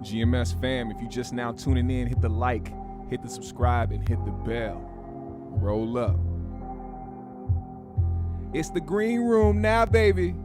GMS fam, if you just now tuning in, hit the like, hit the subscribe, and hit the bell. Roll up. It's the green room now, baby.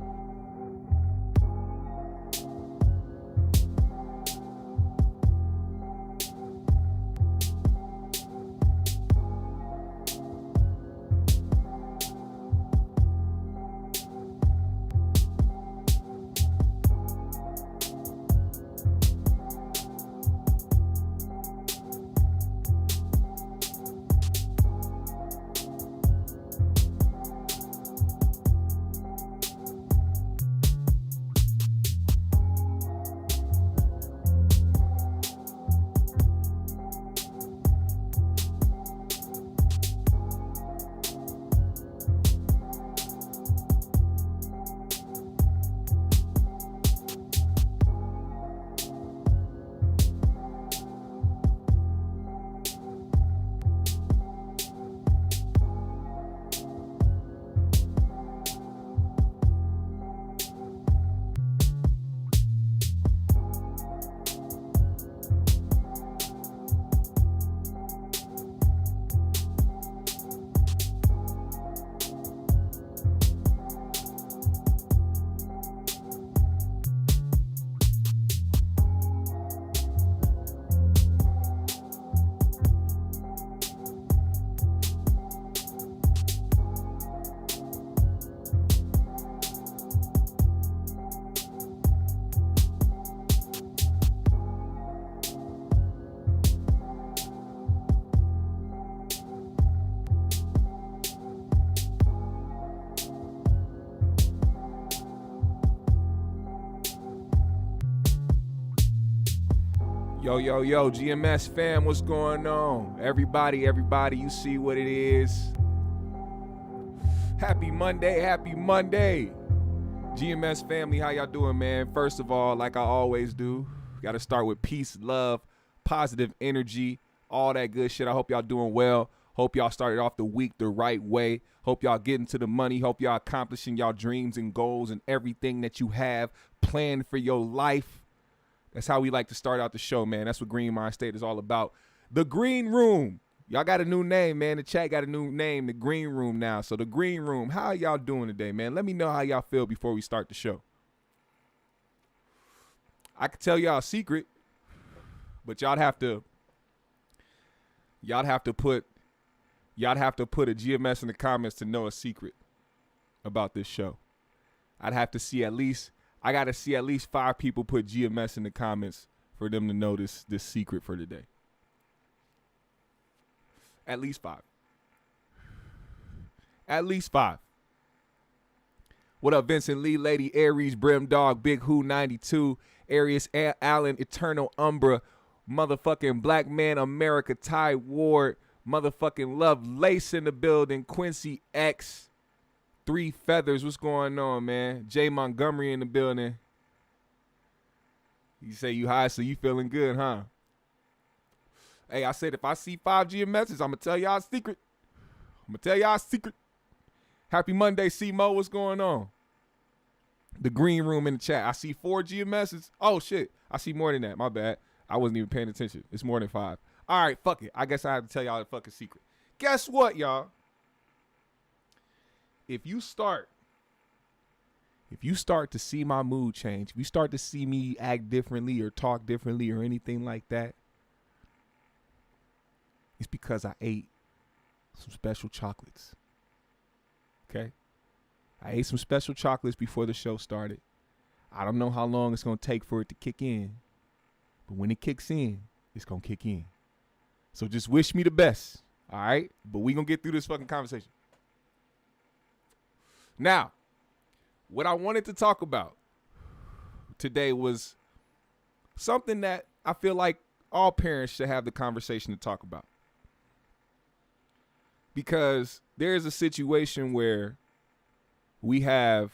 Yo, GMS fam, what's going on? Everybody, you see what it is. Happy Monday. GMS family, how y'all doing, man? First of all, like I always do, got to start with peace, love, positive energy, all that good shit. I hope y'all doing well. Hope y'all started off the week the right way. Hope y'all getting to the money. Hope y'all accomplishing y'all dreams and goals and everything that you have planned for your life. That's how we like to start out the show, man. That's what Green Mind State is all about. The Green Room. Y'all got a new name, man. The chat got a new name, the Green Room now. So the Green Room, how y'all doing today, man? Let me know how y'all feel before we start the show. I could tell y'all a secret, but y'all have to put a GMS in the comments to know a secret about this show. I got to see at least 5 people put GMS in the comments for them to know this secret for today. At least 5. What up, Vincent Lee, Lady Aries, Brim Dog, Big Who 92, Arius Allen, Eternal Umbra, motherfucking Black Man America, Ty Ward, motherfucking Love Lace in the building, Quincy X, 3 Feathers, what's going on, man? Jay Montgomery in the building. You say you high, so you feeling good, huh? Hey, I said if I see 5 GMSs, I'm going to tell y'all a secret. Happy Monday, C-Mo, what's going on? The Green Room in the chat. I see 4 GMSs. Oh, shit. I see more than that. My bad. I wasn't even paying attention. It's more than 5. All right, fuck it. I guess I have to tell y'all a fucking secret. Guess what, y'all? If you start to see my mood change, if you start to see me act differently or talk differently or anything like that, it's because I ate some special chocolates. Okay? I ate some special chocolates before the show started. I don't know how long it's going to take for it to kick in, but when it kicks in, it's going to kick in. So just wish me the best, all right? But we going to get through this fucking conversation. Now, what I wanted to talk about today was something that I feel like all parents should have the conversation to talk about. Because there is a situation where we have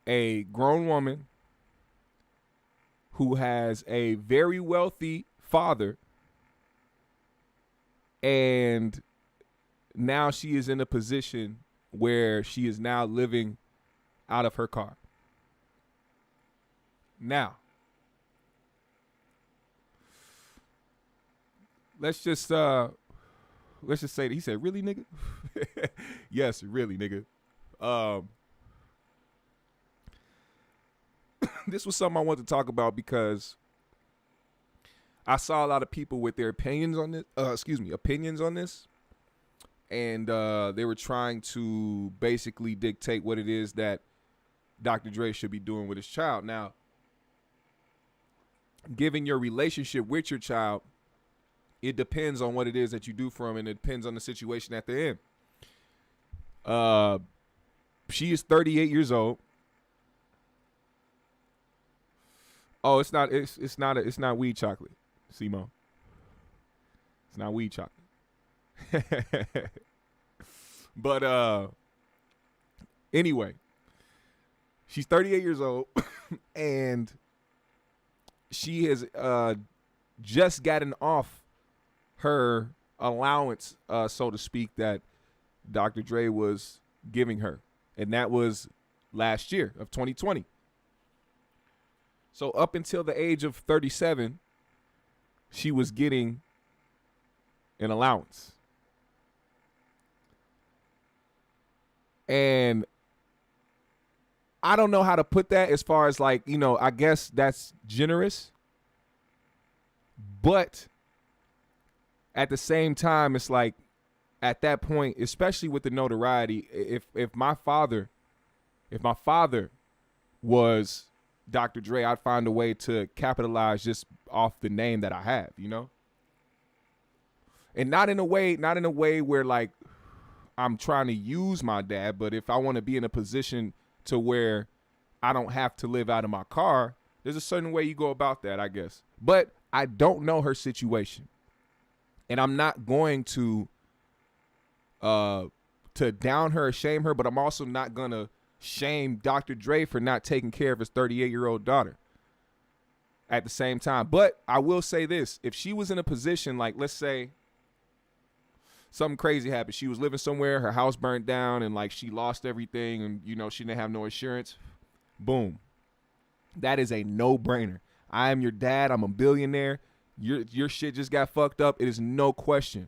a grown woman who has a very wealthy father, and now she is in a position where she is now living out of her car. Now, let's just say that he said, really, nigga? Yes, really, nigga. This was something I wanted to talk about because I saw a lot of people with their opinions on this. Opinions on this, and they were trying to basically dictate what it is that Dr. Dre should be doing with his child. Now, given your relationship with your child, it depends on what it is that you do for them, and it depends on the situation that they're in. She is 38 years old. Oh, it's not weed chocolate, Simo. It's not weed chocolate. But anyway, she's 38 years old, and she has just gotten off her allowance, so to speak, that Dr. Dre was giving her, and that was last year of 2020. So up until the age of 37, she was getting an allowance. And I don't know how to put that as far as like, you know, I guess that's generous. But at the same time, it's like at that point, especially with the notoriety, if my father was Dr. Dre, I'd find a way to capitalize just off the name that I have, you know? And not in a way where like I'm trying to use my dad, but if I want to be in a position to where I don't have to live out of my car, there's a certain way you go about that, I guess. But I don't know her situation. And I'm not going to down her or shame her, but I'm also not going to shame Dr. Dre for not taking care of his 38-year-old daughter at the same time. But I will say this. If she was in a position, like let's say something crazy happened. She was living somewhere, her house burnt down, and like she lost everything, and you know, she didn't have no insurance. Boom. That is a no-brainer. I am your dad. I'm a billionaire. Your shit just got fucked up. It is no question.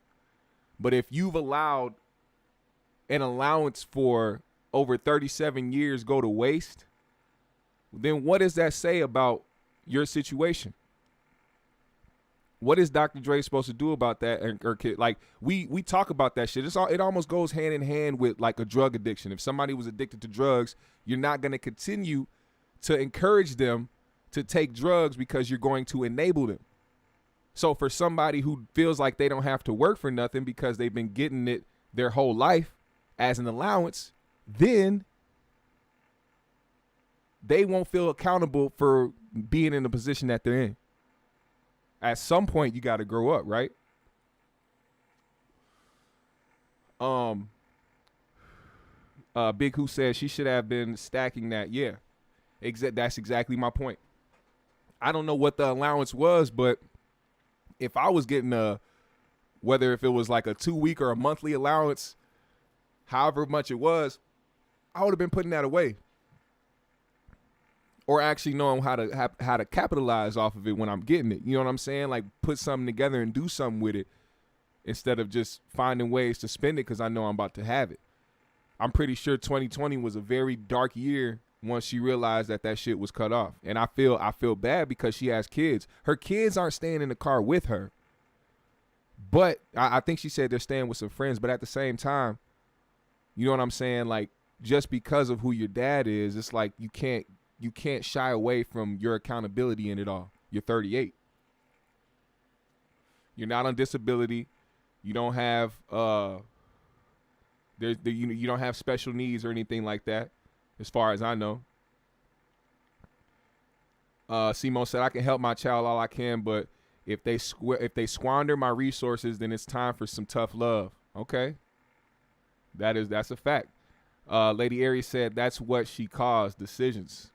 But if you've allowed an allowance for over 37 years go to waste, then what does that say about your situation? What is Dr. Dre supposed to do about that? Or like we talk about that shit. It almost goes hand in hand with like a drug addiction. If somebody was addicted to drugs, you're not going to continue to encourage them to take drugs because you're going to enable them. So for somebody who feels like they don't have to work for nothing because they've been getting it their whole life as an allowance, then they won't feel accountable for being in the position that they're in. At some point, you got to grow up, right? Big Who said she should have been stacking that. Yeah, that's exactly my point. I don't know what the allowance was, but if I was getting whether if it was like a 2-week or a monthly allowance, however much it was, I would have been putting that away, or actually knowing how to capitalize off of it when I'm getting it. You know what I'm saying? Like put something together and do something with it instead of just finding ways to spend it because I know I'm about to have it. I'm pretty sure 2020 was a very dark year once she realized that shit was cut off. And I feel bad because she has kids. Her kids aren't staying in the car with her, but I think she said they're staying with some friends. But at the same time, you know what I'm saying? Like just because of who your dad is, it's like you can't shy away from your accountability in it all. You're 38. You're not on disability. You don't have you don't have special needs or anything like that, as far as I know. Simo said I can help my child all I can, but if they squander my resources, then it's time for some tough love. Okay, that's a fact. Lady Aries said that's what she caused, decisions.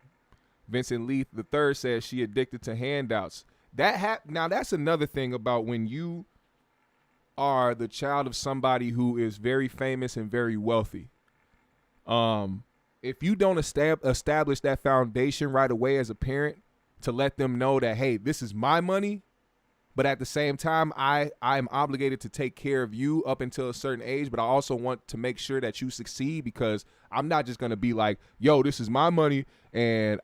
Vincent Leith III says she addicted to handouts. Now that's another thing about when you are the child of somebody who is very famous and very wealthy. If you don't establish that foundation right away as a parent to let them know that, hey, this is my money, But at the same time, I am obligated to take care of you up until a certain age, but I also want to make sure that you succeed, because I'm not just going to be like, yo, this is my money and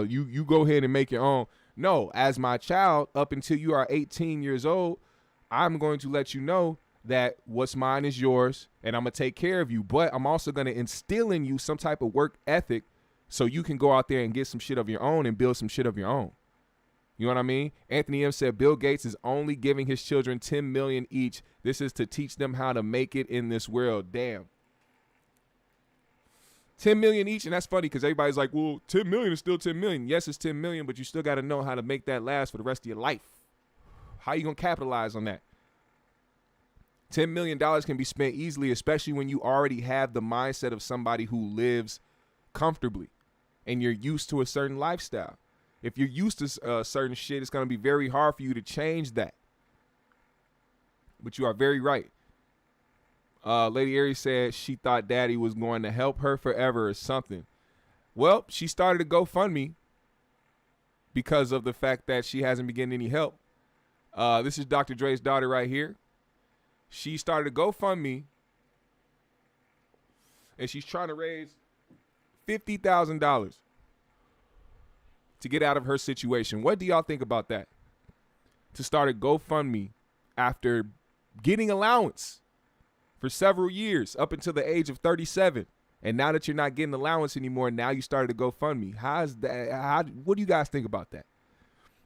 you go ahead and make your own. No, as my child, up until you are 18 years old, I'm going to let you know that what's mine is yours, and I'm going to take care of you. But I'm also going to instill in you some type of work ethic so you can go out there and get some shit of your own and build some shit of your own. You know what I mean? Anthony M said Bill Gates is only giving his children $10 million each. This is to teach them how to make it in this world. Damn. $10 million each, and that's funny because everybody's like, well, $10 million is still $10 million. Yes, it's $10 million, but you still got to know how to make that last for the rest of your life. How you going to capitalize on that? $10 million can be spent easily, especially when you already have the mindset of somebody who lives comfortably and you're used to a certain lifestyle. If you're used to certain shit, it's going to be very hard for you to change that. But you are very right. Lady Aries said she thought daddy was going to help her forever or something. Well, she started a GoFundMe because of the fact that she hasn't been getting any help. This is Dr. Dre's daughter right here. She started a GoFundMe, and she's trying to raise $50,000 to get out of her situation. What do y'all think about that? To start a GoFundMe after getting allowance for several years up until the age of 37. And now that you're not getting allowance anymore, now you started a GoFundMe. How's that? What do you guys think about that?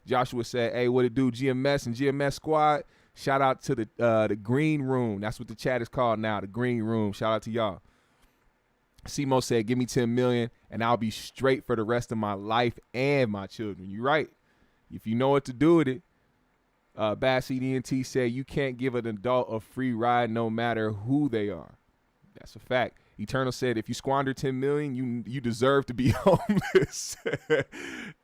Joshua said, hey, what it do, GMS and GMS squad? Shout out to the green room. That's what the chat is called now, the green room. Shout out to y'all. Simo said, give me 10 million and I'll be straight for the rest of my life and my children. You're right. If you know what to do with it. Bass EDNT said, you can't give an adult a free ride no matter who they are. That's a fact. Eternal said, if you squander 10 million, you deserve to be homeless.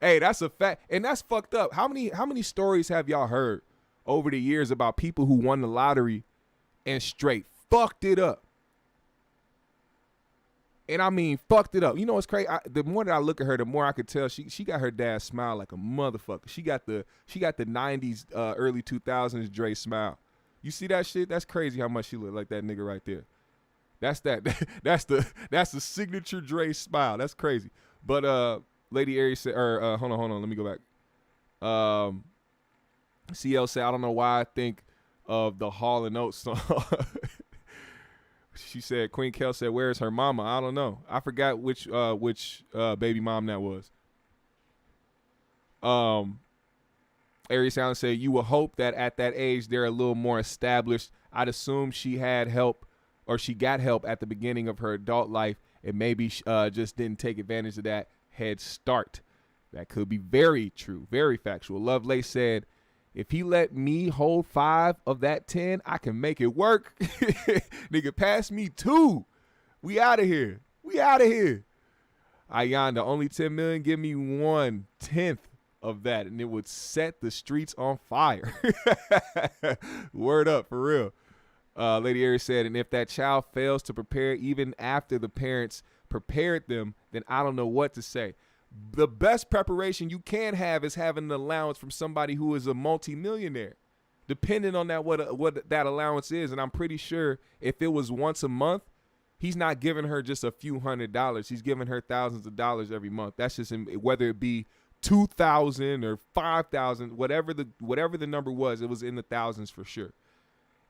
Hey, that's a fact. And that's fucked up. How many stories have y'all heard over the years about people who won the lottery and straight fucked it up? And I mean, fucked it up. You know what's crazy? The more that I look at her, the more I could tell she got her dad smile like a motherfucker. She got the 90s, early 2000s Dre smile. You see that shit? That's crazy how much she look like that nigga right there. That's the signature Dre smile. That's crazy. But Lady Aries said, hold on, let me go back. CL said, I don't know why I think of the Hall and Oates song. She said, Queen Kel said, where's her mama? I don't know. I forgot which baby mom that was. Aries Allen said, you will hope that at that age they're a little more established. I'd assume she had help, or she got help at the beginning of her adult life, and maybe just didn't take advantage of that head start. That could be very true, very factual. Lovelace said, if he let me hold 5 of that 10, I can make it work. Nigga, pass me 2. We out of here. Ayan, the only 10 million, give me 1/10 of that, and it would set the streets on fire. Word up, for real. Lady Aries said, and if that child fails to prepare even after the parents prepared them, then I don't know what to say. The best preparation you can have is having an allowance from somebody who is a multimillionaire, depending on that what that allowance is. And I'm pretty sure if it was once a month, he's not giving her just a few $100s. He's giving her thousands of dollars every month. That's just whether it be 2,000 or 5,000, whatever the number was, it was in the thousands for sure.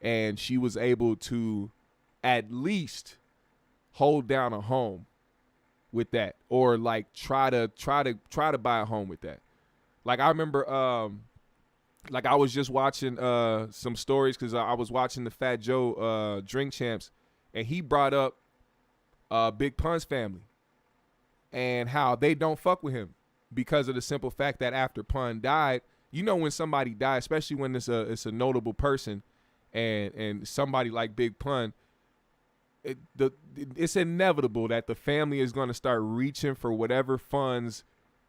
And she was able to at least hold down a home with that, or like try to buy a home with that. Like I remember, like I was just watching some stories because I was watching the Fat Joe Drink Champs, and he brought up Big Pun's family and how they don't fuck with him because of the simple fact that after Pun died, you know, when somebody dies, especially when it's a notable person, and somebody like Big Pun, it's inevitable that the family is going to start reaching for whatever funds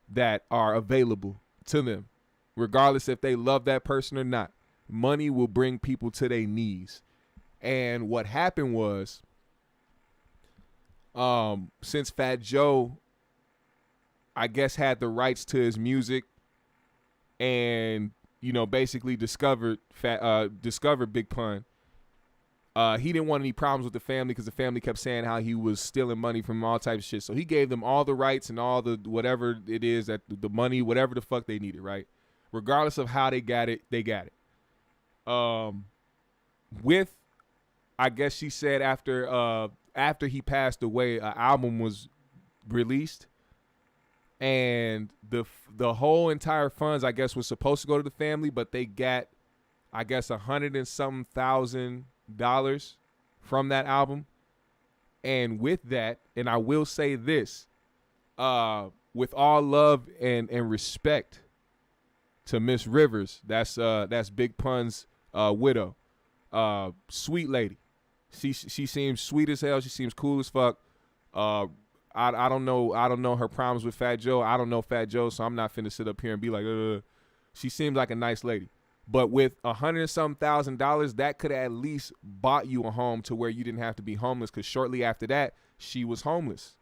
that are available to them, regardless if they love that person or not. Money will bring people to their knees. And what happened was, since Fat Joe, I guess, had the rights to his music, and basically discovered Big Pun. He didn't want any problems with the family because the family kept saying how he was stealing money from all types of shit. So he gave them all the rights and all the whatever it is, that the money, whatever the fuck they needed, right? Regardless of how they got it, they got it. With, I guess she said after he passed away, an album was released, and the whole entire funds, I guess, was supposed to go to the family, but they got, I guess, $100 and some thousand from that album. And with that, and I will say this, with all love and respect to Miss Rivers, that's Big Pun's widow, sweet lady. She seems sweet as hell. She seems cool as fuck. I don't know her problems with Fat Joe. I don't know Fat Joe, so I'm not finna sit up here and be like, She seems like a nice lady. But with $100 and some thousand, that could have at least bought you a home to where you didn't have to be homeless, because shortly after that, she was homeless.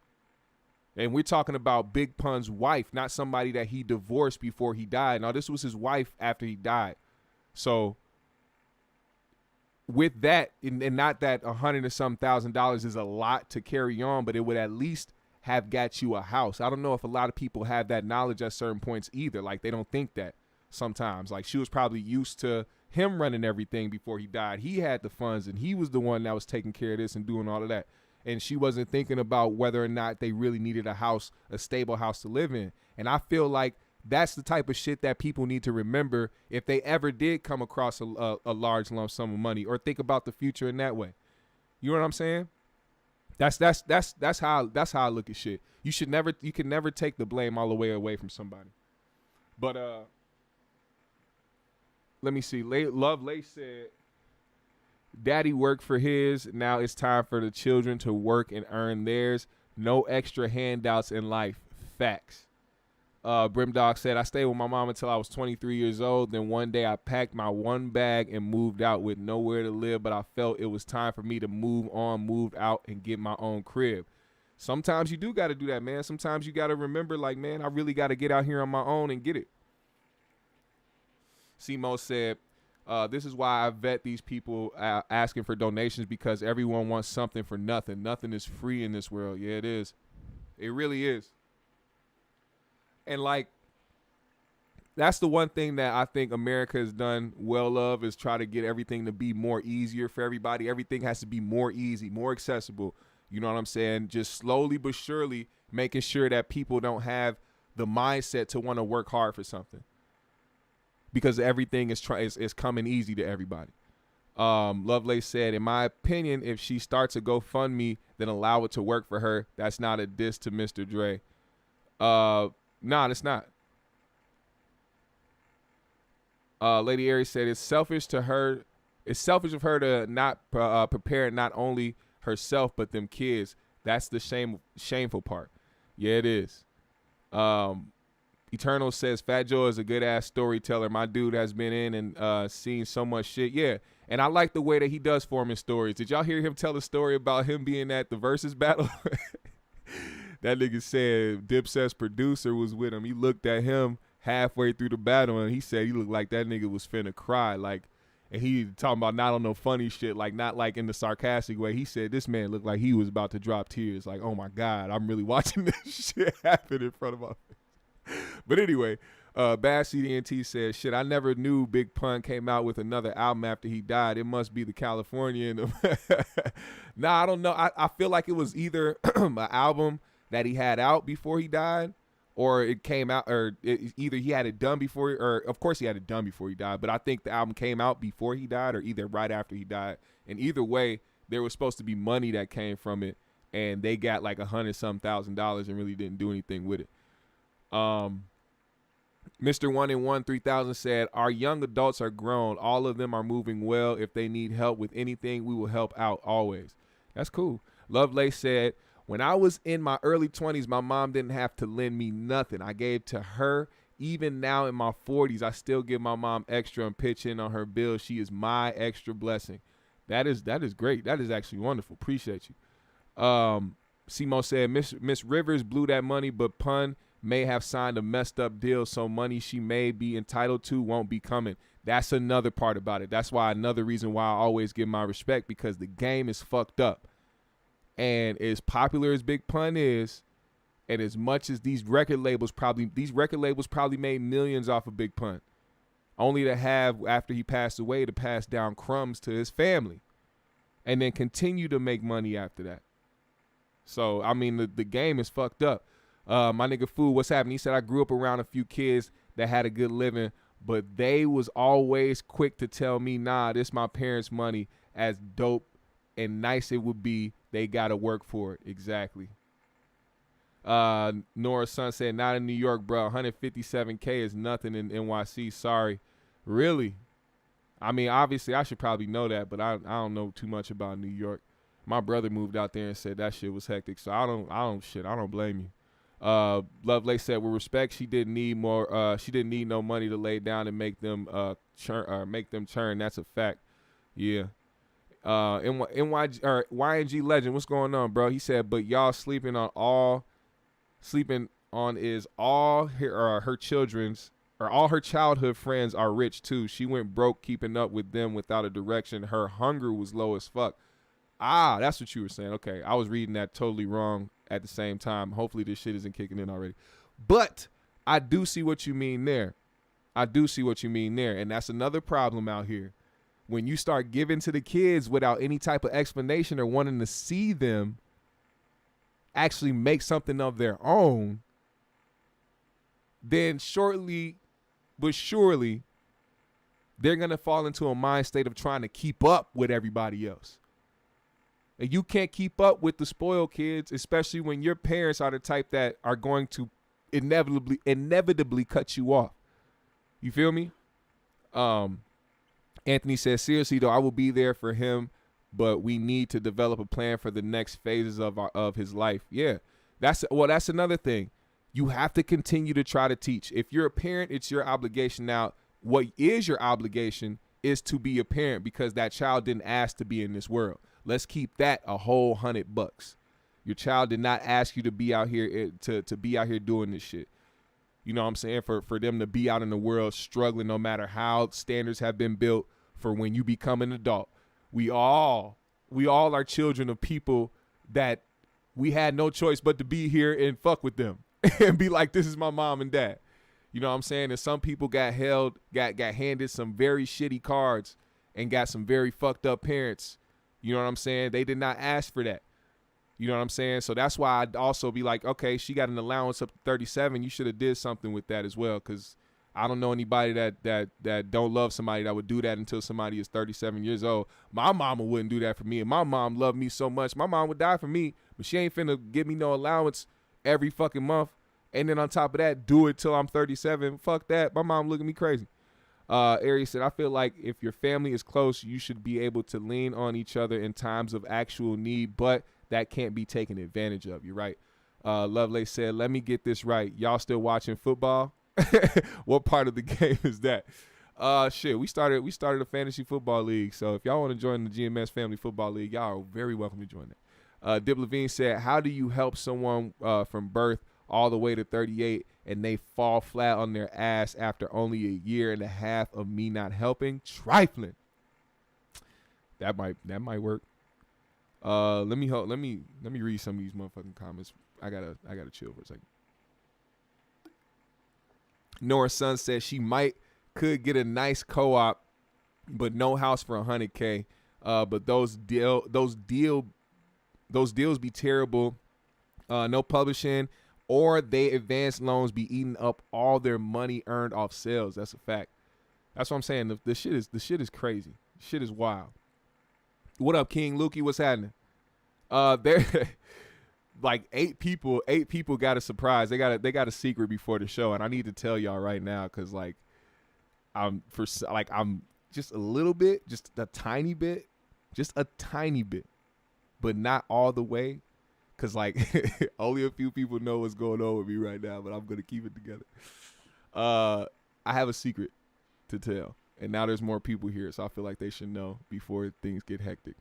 And we're talking about Big Pun's wife, not somebody that he divorced before he died. No, this was his wife after he died. So with that, and not that $100 and some thousand is a lot to carry on, but it would at least have got you a house. I don't know if a lot of people have that knowledge at certain points either. Like, they don't think that sometimes. Like, she was probably used to him running everything before he died. He had the funds, and he was the one that was taking care of this and doing all of that. And she wasn't thinking about whether or not they really needed a house, a stable house to live in. And I feel like that's the type of shit that people need to remember if they ever did come across a large lump sum of money, or think about the future in that way. You know what I'm saying? That's how I look at shit. You can never take the blame all the way away from somebody. But let me see. Love Lace said, Daddy worked for his. Now it's time for the children to work and earn theirs. No extra handouts in life. Facts. Brimdog said, I stayed with my mom until I was 23 years old. Then one day I packed my one bag and moved out with nowhere to live, but I felt it was time for me to move on, moved out, and get my own crib. Sometimes you do got to do that, man. Sometimes you got to remember, like, man, I really got to get out here on my own and get it. Simo said, this is why I vet these people asking for donations, because everyone wants something for nothing. Nothing is free in this world. Yeah, it is. It really is. And, like, that's the one thing that I think America has done well of, is try to get everything to be more easier for everybody. Everything has to be more easy, more accessible. You know what I'm saying? Just slowly but surely making sure that people don't have the mindset to want to work hard for something, because everything is coming easy to everybody. Lovelace said, in my opinion, if she starts a GoFundMe, then allow it to work for her. That's not a diss to Mr. Dre. Nah, it's not. Lady Aries said, it's selfish of her to not prepare not only herself but them kids. That's the shameful part. Yeah, it is. Eternal says, Fat Joe is a good ass storyteller. My dude has been in and seen so much shit. Yeah, and I like the way that he does form his stories. Did y'all hear him tell a story about him being at the Versus battle? That nigga said Dipset's producer was with him. He looked at him halfway through the battle, and he said he looked like that nigga was finna cry. Like, and he talking about not on no funny shit, like not like in the sarcastic way. He said this man looked like he was about to drop tears. Like, oh my God, I'm really watching this shit happen in front of my face. But anyway, Bad CDNT said, shit, I never knew Big Pun came out with another album after he died. It must be the Californian. Nah, I don't know. I feel like it was either an album that he had out before he died, or it came out, or either he had it done before, or of course he had it done before he died, but I think the album came out before he died, or either right after he died. And either way, there was supposed to be money that came from it, and they got like $100-some thousand and really didn't do anything with it. Mr. 1 and 1 3000 said, our young adults are grown. All of them are moving well. If they need help with anything, we will help out always. That's cool. Lovelace said, when I was in my early 20s, my mom didn't have to lend me nothing. I gave to her. Even now in my 40s, I still give my mom extra and pitch in on her bills. She is my extra blessing. That is great. That is actually wonderful. Appreciate you. Simo said, Miss Rivers blew that money, but Pun may have signed a messed up deal, so money she may be entitled to won't be coming. That's another part about it. That's why another reason why I always give my respect, because the game is fucked up. And as popular as Big Pun is, and as much as these record labels probably made millions off of Big Pun, only to have, after he passed away, to pass down crumbs to his family and then continue to make money after that. So, I mean, the game is fucked up. My nigga Food, what's happening? He said, I grew up around a few kids that had a good living, but they was always quick to tell me, nah, this my parents' money. As dope and nice it would be, they got to work for it. Exactly. Nora's son said, not in New York, bro. 157K is nothing in NYC. Sorry. Really? I mean, obviously, I should probably know that, but I don't know too much about New York. My brother moved out there and said that shit was hectic, so I don't blame you. Lovelace said, with respect, she didn't need more. She didn't need no money to lay down and make them churn. That's a fact. Yeah. YNG Legend, what's going on, bro? He said, but y'all sleeping on is all her children's, or all her childhood friends are rich too. She went broke keeping up with them without a direction. Her hunger was low as fuck. Ah, that's what you were saying. Okay, I was reading that totally wrong at the same time. Hopefully this shit isn't kicking in already. But I do see what you mean there. And that's another problem out here. When you start giving to the kids without any type of explanation or wanting to see them actually make something of their own, then shortly but surely they're going to fall into a mind state of trying to keep up with everybody else. And you can't keep up with the spoiled kids, especially when your parents are the type that are going to inevitably cut you off. You feel me? Anthony says, seriously though, I will be there for him, but we need to develop a plan for the next phases of his life. Yeah, that's another thing. You have to continue to try to teach. If you're a parent, it's your obligation. Now, what is your obligation is to be a parent, because that child didn't ask to be in this world. Let's keep that a whole $100. Your child did not ask you to be out here to be out here doing this shit. You know what I'm saying? For them to be out in the world struggling, no matter how standards have been built for when you become an adult. We all are children of people that we had no choice but to be here and fuck with them and be like, this is my mom and dad. You know what I'm saying? And some people got handed some very shitty cards and got some very fucked up parents. You know what I'm saying? They did not ask for that. You know what I'm saying? So that's why I'd also be like, okay, she got an allowance up to 37. You should have did something with that as well, because I don't know anybody that don't love somebody that would do that until somebody is 37 years old. My mama wouldn't do that for me, and my mom loved me so much. My mom would die for me, but she ain't finna give me no allowance every fucking month. And then on top of that, do it till I'm 37. Fuck that. My mom look at me crazy. Aries said, I feel like if your family is close, you should be able to lean on each other in times of actual need, but that can't be taken advantage of. You're right. Lovelace said, let me get this right. Y'all still watching football? What part of the game is that? Shit, we started a fantasy football league. So if y'all want to join the GMS Family Football League, y'all are very welcome to join that. Dip Levine said, how do you help someone from birth all the way to 38 and they fall flat on their ass after only a year and a half of me not helping? Trifling. That might work. Let me read some of these motherfucking comments. I gotta chill for a second. Nora's son says she could get a nice co-op, but no house for 100K. But those deals be terrible. No publishing, or they advanced loans be eating up all their money earned off sales. That's a fact. That's what I'm saying. The shit is crazy. Shit is wild. What up, King Lukey? What's happening? There, like eight people got a surprise. They got a secret before the show, and I need to tell y'all right now, because I'm just a little bit, just a tiny bit, but not all the way, because only a few people know what's going on with me right now, but I'm gonna keep it together. I have a secret to tell, and now there's more people here, so I feel like they should know before things get hectic.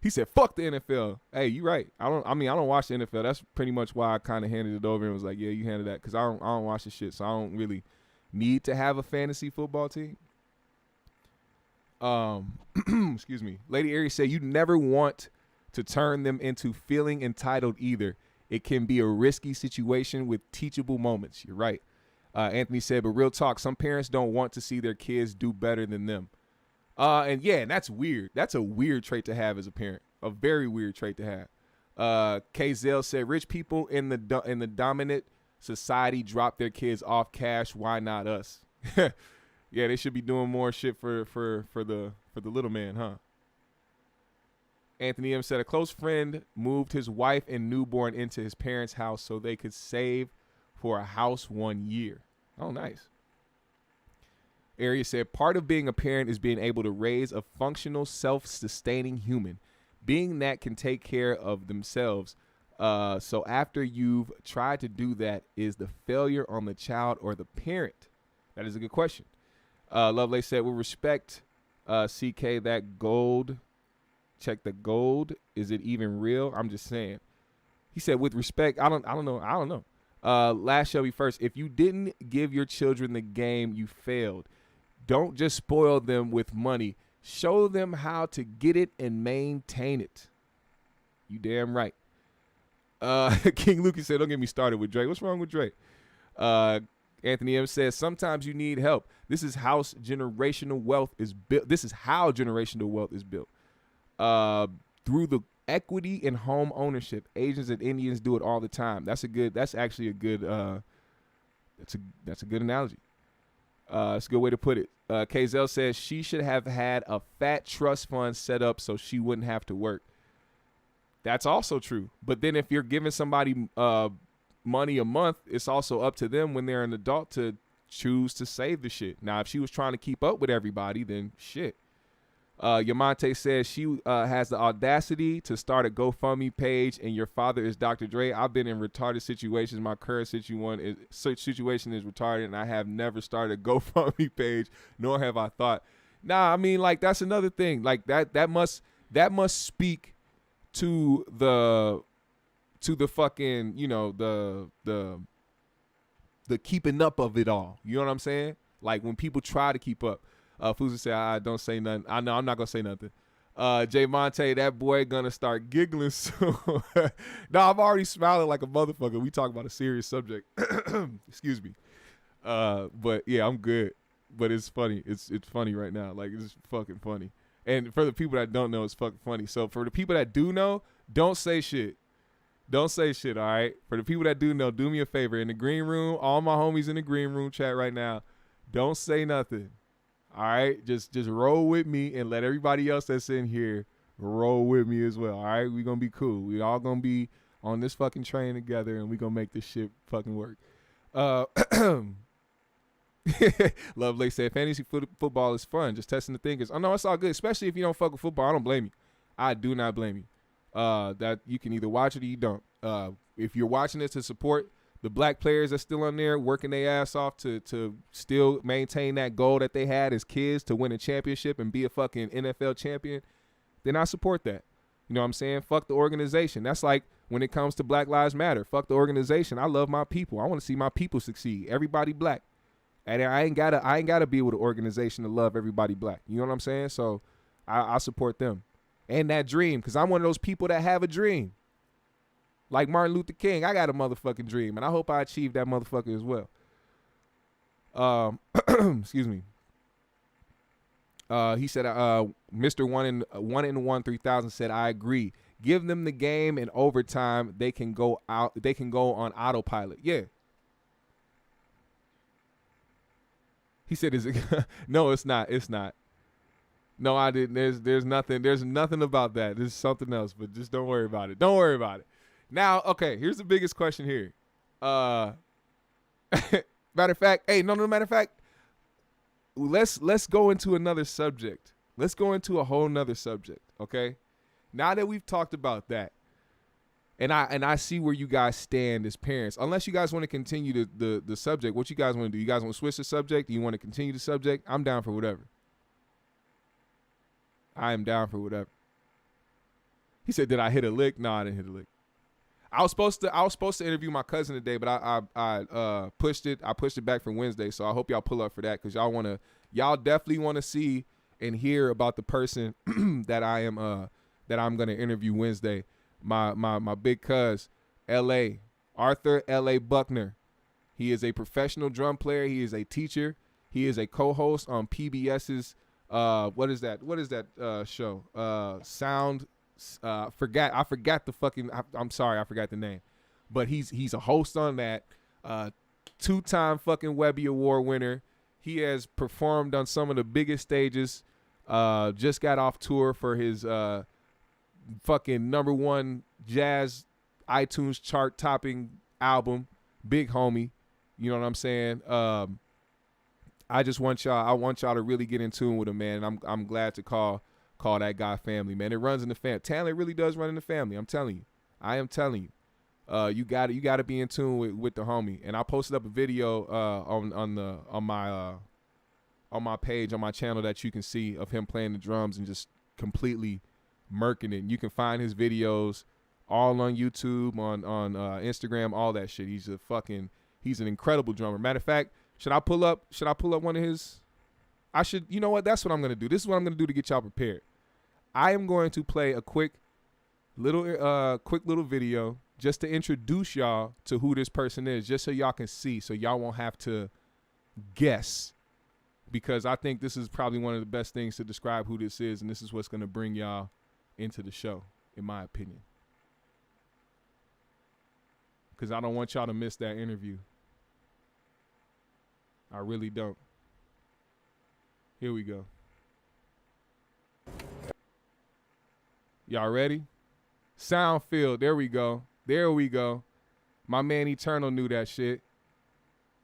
He said, "Fuck the NFL." Hey, you right. I don't watch the NFL. That's pretty much why I kind of handed it over and was like, "Yeah, you handle that," because I don't watch the shit, so I don't really need to have a fantasy football team. Excuse me. Lady Aries said, "You never want to turn them into feeling entitled either. It can be a risky situation with teachable moments." You're right. Anthony said, "But real talk, some parents don't want to see their kids do better than them." And that's weird. That's a weird trait to have as a parent. A very weird trait to have. KZL said, "Rich people in the dominant society drop their kids off cash. Why not us?" Yeah, they should be doing more shit for the little man, huh? Anthony M said, "A close friend moved his wife and newborn into his parents' house so they could save for a house 1 year." Oh, nice. Area said, "Part of being a parent is being able to raise a functional, self-sustaining human, being that can take care of themselves. So after you've tried to do that, is the failure on the child or the parent?" That is a good question. Lovelace said, "With respect, CK, that gold, check the gold. Is it even real? I'm just saying." He said, "With respect, I don't know. Last shall be first. If you didn't give your children the game, you failed. Don't just spoil them with money. Show them how to get it and maintain it." You damn right. King Lucas said, "Don't get me started with Drake." What's wrong with Drake? Anthony M says, "Sometimes you need help. This is how generational wealth is built. Through the equity in home ownership. Asians and Indians do it all the time." That's actually a good analogy. It's a good way to put it. KZL says she should have had a fat trust fund set up so she wouldn't have to work. That's also true. But then if you're giving somebody money a month, it's also up to them when they're an adult to choose to save the shit. Now, if she was trying to keep up with everybody, then shit. Yamante says she has the audacity to start a GoFundMe page, and your father is Dr. Dre. I've been in retarded situations. My current situation is retarded, and I have never started a GoFundMe page, nor have I thought. Nah, I mean, like, that's another thing. Like, that must speak to the fucking, you know, the keeping up of it all. You know what I'm saying? Like, when people try to keep up. Fuza said, "I don't say nothing." I know I'm not gonna say nothing. Jay Monte, that boy gonna start giggling soon. No, I'm already smiling like a motherfucker. We talk about a serious subject. Excuse me. But yeah, I'm good. But it's funny. It's funny right now. Like, it's fucking funny. And for the people that don't know, it's fucking funny. So for the people that do know, don't say shit. Don't say shit, all right? For the people that do know, do me a favor. In the green room, all my homies in the green room chat right now, don't say nothing. All right, just roll with me and let everybody else that's in here roll with me as well. All right, we gonna be cool. We all gonna be on this fucking train together, and we gonna make this shit fucking work. Lovelace said, "Fantasy football is fun. Just testing the thinkers." Oh no, it's all good. Especially if you don't fuck with football. I don't blame you. I do not blame you. That you can either watch it or you don't. If you're watching it to support the black players that's still on there working their ass off to still maintain that goal that they had as kids to win a championship and be a fucking NFL champion, then I support that. You know what I'm saying? Fuck the organization. That's like when it comes to Black Lives Matter. Fuck the organization. I love my people. I want to see my people succeed. Everybody black. And I ain't gotta be with an organization to love everybody black. You know what I'm saying? So I support them. And that dream, because I'm one of those people that have a dream. Like Martin Luther King, I got a motherfucking dream, and I hope I achieve that motherfucker as well. Excuse me. He said, Mr. 1 in 3000 said, "I agree. Give them the game in overtime. They can go out. They can go on autopilot." Yeah. He said, "Is it?" No, it's not. It's not. No, I didn't. There's nothing. There's nothing about that. There's something else, but just don't worry about it. Don't worry about it. Now, okay, here's the biggest question here. Matter of fact, let's go into another subject. Let's go into a whole nother subject, okay? Now that we've talked about that, and I see where you guys stand as parents. Unless you guys want to continue the subject, what you guys want to do? You guys want to switch the subject? Do you want to continue the subject? I'm down for whatever. I am down for whatever. He said, "Did I hit a lick?" No, I didn't hit a lick. I was supposed to interview my cousin today, but I pushed it. I pushed it back for Wednesday, so I hope y'all pull up for that because y'all definitely want to see and hear about the person that I'm gonna interview Wednesday. My big cuz, L.A. Arthur L.A. Buckner. He is a professional drum player. He is a teacher. He is a co-host on PBS's what is that show? Sound. I forgot the fucking. I'm sorry, I forgot the name, but he's a host on that. 2-time fucking Webby Award winner. He has performed on some of the biggest stages. Just got off tour for his fucking #1 jazz iTunes chart topping album, Big Homie. You know what I'm saying? I want y'all to really get in tune with him, man. And I'm glad to call that guy family, man. It runs in the family. Talent really does run in the family. I'm telling you. I am telling you. You got to be in tune with the homie. And I posted up a video on my page, on my channel, that you can see of him playing the drums and just completely murking it. And you can find his videos all on YouTube, on Instagram, all that shit. He's an incredible drummer. Matter of fact, should I pull up one of his? You know what? That's what I'm going to do. This is what I'm going to do to get y'all prepared. I am going to play a quick little video just to introduce y'all to who this person is, just so y'all can see, so y'all won't have to guess, because I think this is probably one of the best things to describe who this is, and this is what's going to bring y'all into the show, in my opinion. Because I don't want y'all to miss that interview. I really don't. Here we go. Y'all ready? Soundfield. There we go. There we go. My man Eternal knew that shit.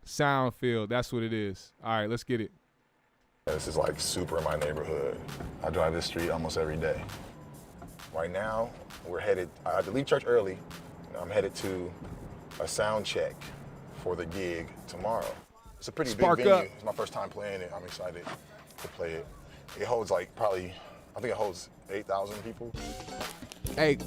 Soundfield. That's what it is. All right, let's get it. This is like super in my neighborhood. I drive this street almost every day. Right now, I had to leave church early. I'm headed to a sound check for the gig tomorrow. It's a pretty big venue. It's my first time playing it. I'm excited to play it. It holds I think it holds 8,000 people. Hey,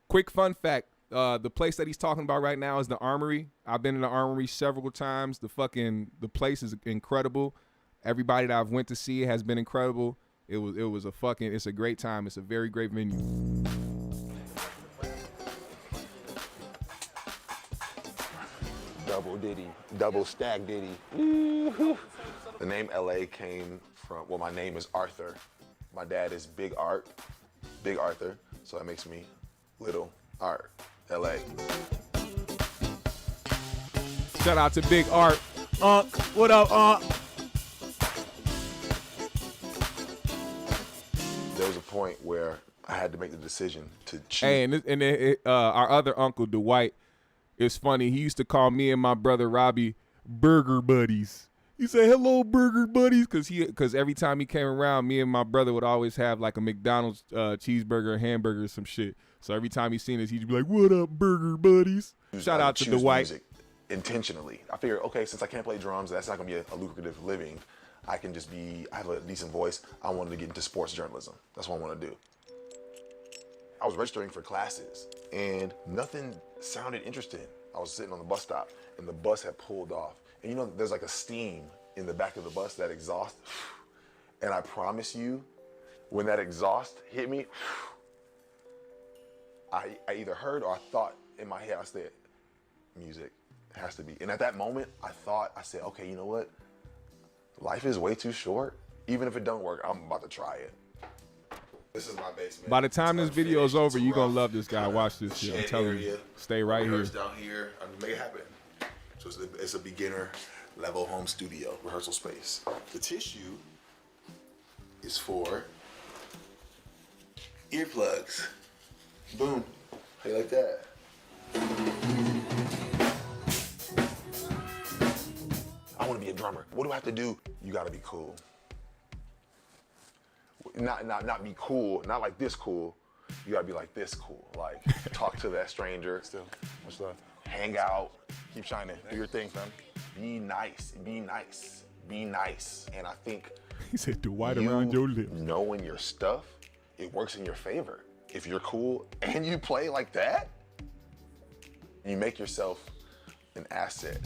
quick fun fact. The place that he's talking about right now is the Armory. I've been in the Armory several times. The place is incredible. Everybody that I've went to see has been incredible. It's a great time. It's a very great venue. Double Diddy, double stack Diddy. The name LA came from, my name is Arthur. My dad is Big Arthur, so that makes me Little Art, LA. Shout out to Big Art. What up, There was a point where I had to make the decision to choose. Hey, and our other uncle, Dwight, it's funny. He used to call me and my brother Robbie burger buddies. He said, "Hello, burger buddies," because every time he came around, me and my brother would always have like a McDonald's cheeseburger, hamburger, some shit. So every time he seen us, he'd be like, "What up, burger buddies?" Shout out to Dwight. Music intentionally. I figured, okay, since I can't play drums, that's not gonna be a lucrative living. I have a decent voice. I wanted to get into sports journalism. That's what I want to do. I was registering for classes and nothing sounded interesting. I was sitting on the bus stop and the bus had pulled off. And you know, there's like a steam in the back of the bus, that exhaust. And I promise you, when that exhaust hit me, I either heard or I thought in my head, I said, music has to be. And at that moment, I said, okay, you know what? Life is way too short. Even if it don't work, I'm about to try it. This is my basement. By the time this video is over, you're going to love this guy. Watch this shit. I'm telling you. Stay right here. Down here. I'm going to make it happen. So it's a beginner level home studio, rehearsal space. The tissue is for earplugs. Boom. How you like that? I want to be a drummer. What do I have to do? You got to be cool. Not be cool, not like this cool. You gotta be like this cool. Like, talk to that stranger. Still, what's up? Hang out, keep shining, do your thing, fam. Be nice, be nice, be nice. And I think he said, "Do white around your lips." Knowing your stuff, it works in your favor. if you're cool and you play like that, you make yourself an asset.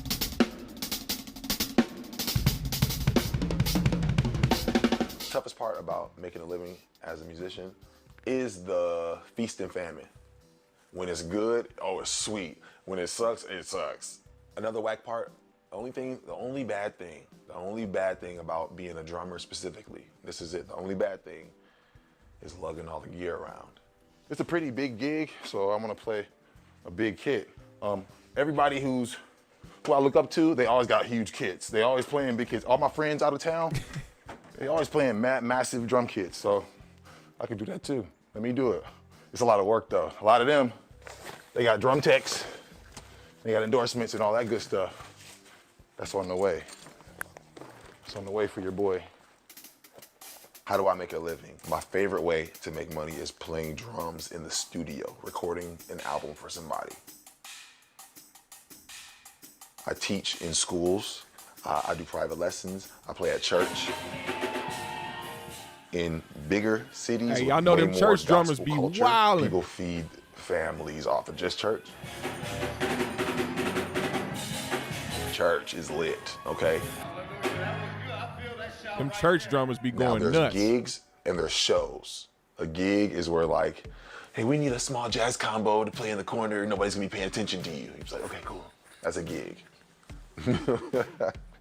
Toughest part about making a living as a musician is the feast and famine. When it's good, oh, it's sweet. When it sucks, it sucks. Another whack part, the only bad thing about being a drummer specifically, this is it, the only bad thing is lugging all the gear around. It's a pretty big gig, so I'm gonna play a big kit. Everybody who I look up to, they always got huge kits. They always playing big kits. All my friends out of town, they always playing massive drum kits, so I can do that too. Let me do it. It's a lot of work though. A lot of them, they got drum techs, they got endorsements and all that good stuff. That's on the way. It's on the way for your boy. How do I make a living? My favorite way to make money is playing drums in the studio, recording an album for somebody. I teach in schools, I do private lessons, I play at church. In bigger cities, hey, y'all know them church drummers be wildin'. People feed families off of just church. Church is lit, okay? Them church drummers be going now, there's nuts. Gigs and there's shows. A gig is where like, hey, we need a small jazz combo to play in the corner. Nobody's gonna be paying attention to you. He's like, okay, cool. That's a gig.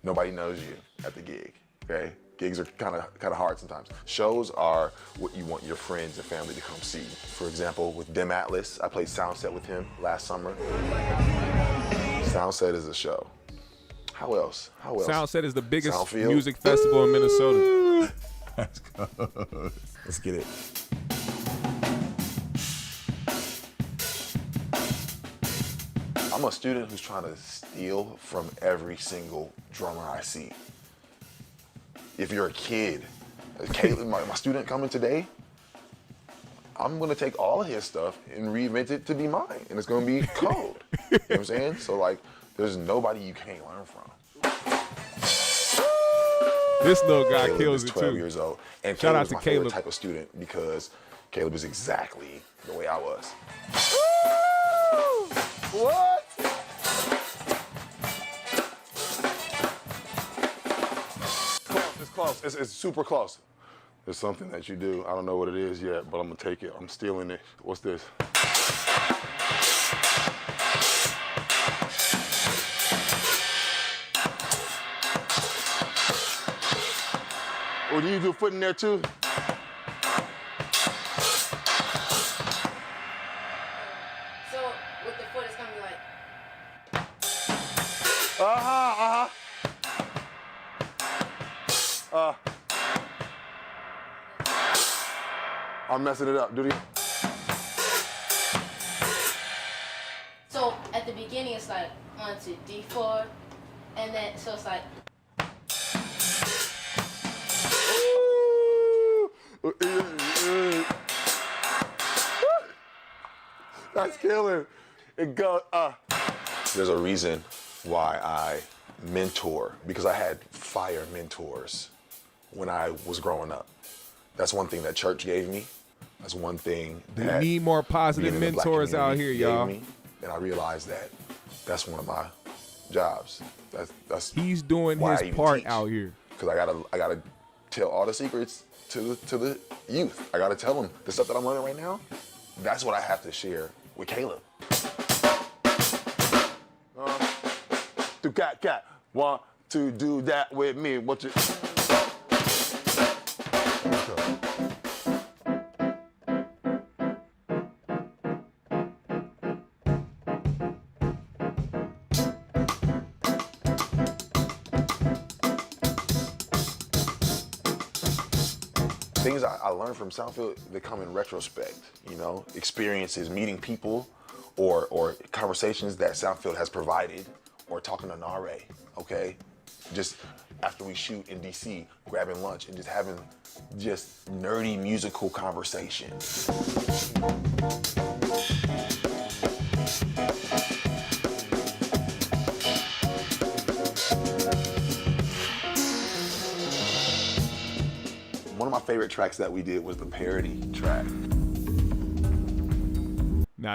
Nobody knows you at the gig, okay? Gigs are kind of hard sometimes. Shows are what you want your friends and family to come see. For example, with Dim Atlas, I played Soundcheck with him last summer. Soundcheck is a show. How else? Soundcheck is the biggest music festival in Minnesota. Let's go. Let's get it. I'm a student who's trying to steal from every single drummer I see. If you're a kid, Caleb, my student coming today, I'm gonna take all of his stuff and reinvent it to be mine, and it's gonna be code. You know what I'm saying? So like, there's nobody you can't learn from. This little guy Caleb kills is it 12 too. years old, and Shout Caleb out is to my favorite Caleb. type of student because Caleb is exactly the way I was. What? It's close. It's super close. There's something that you do. I don't know what it is yet, but I'm gonna take it. I'm stealing it. What's this? Oh, do you do a foot in there too? So with the foot, it's gonna be like. I'm messing it up. Do the. So at the beginning, it's like 1, 2, D4, and then so it's like. That's killer. It goes. There's a reason why I mentor, because I had fire mentors when I was growing up. That's one thing that church gave me. That's one thing that We need more positive being in the black mentors out community here, gave y'all. me. And I realized that that's one of my jobs. That's He's doing why I his even part teach. out here. Because I gotta tell all the secrets to the youth. I gotta tell them the stuff that I'm learning right now. That's what I have to share with Caleb. Do cat, want to do that with me? What you? Things I learned from Soundfield, they come in retrospect, you know, experiences, meeting people, or conversations that Soundfield has provided, or talking to Nare, okay? Just after we shoot in DC, grabbing lunch and just having just nerdy musical conversations. One of my favorite tracks that we did was the parody track.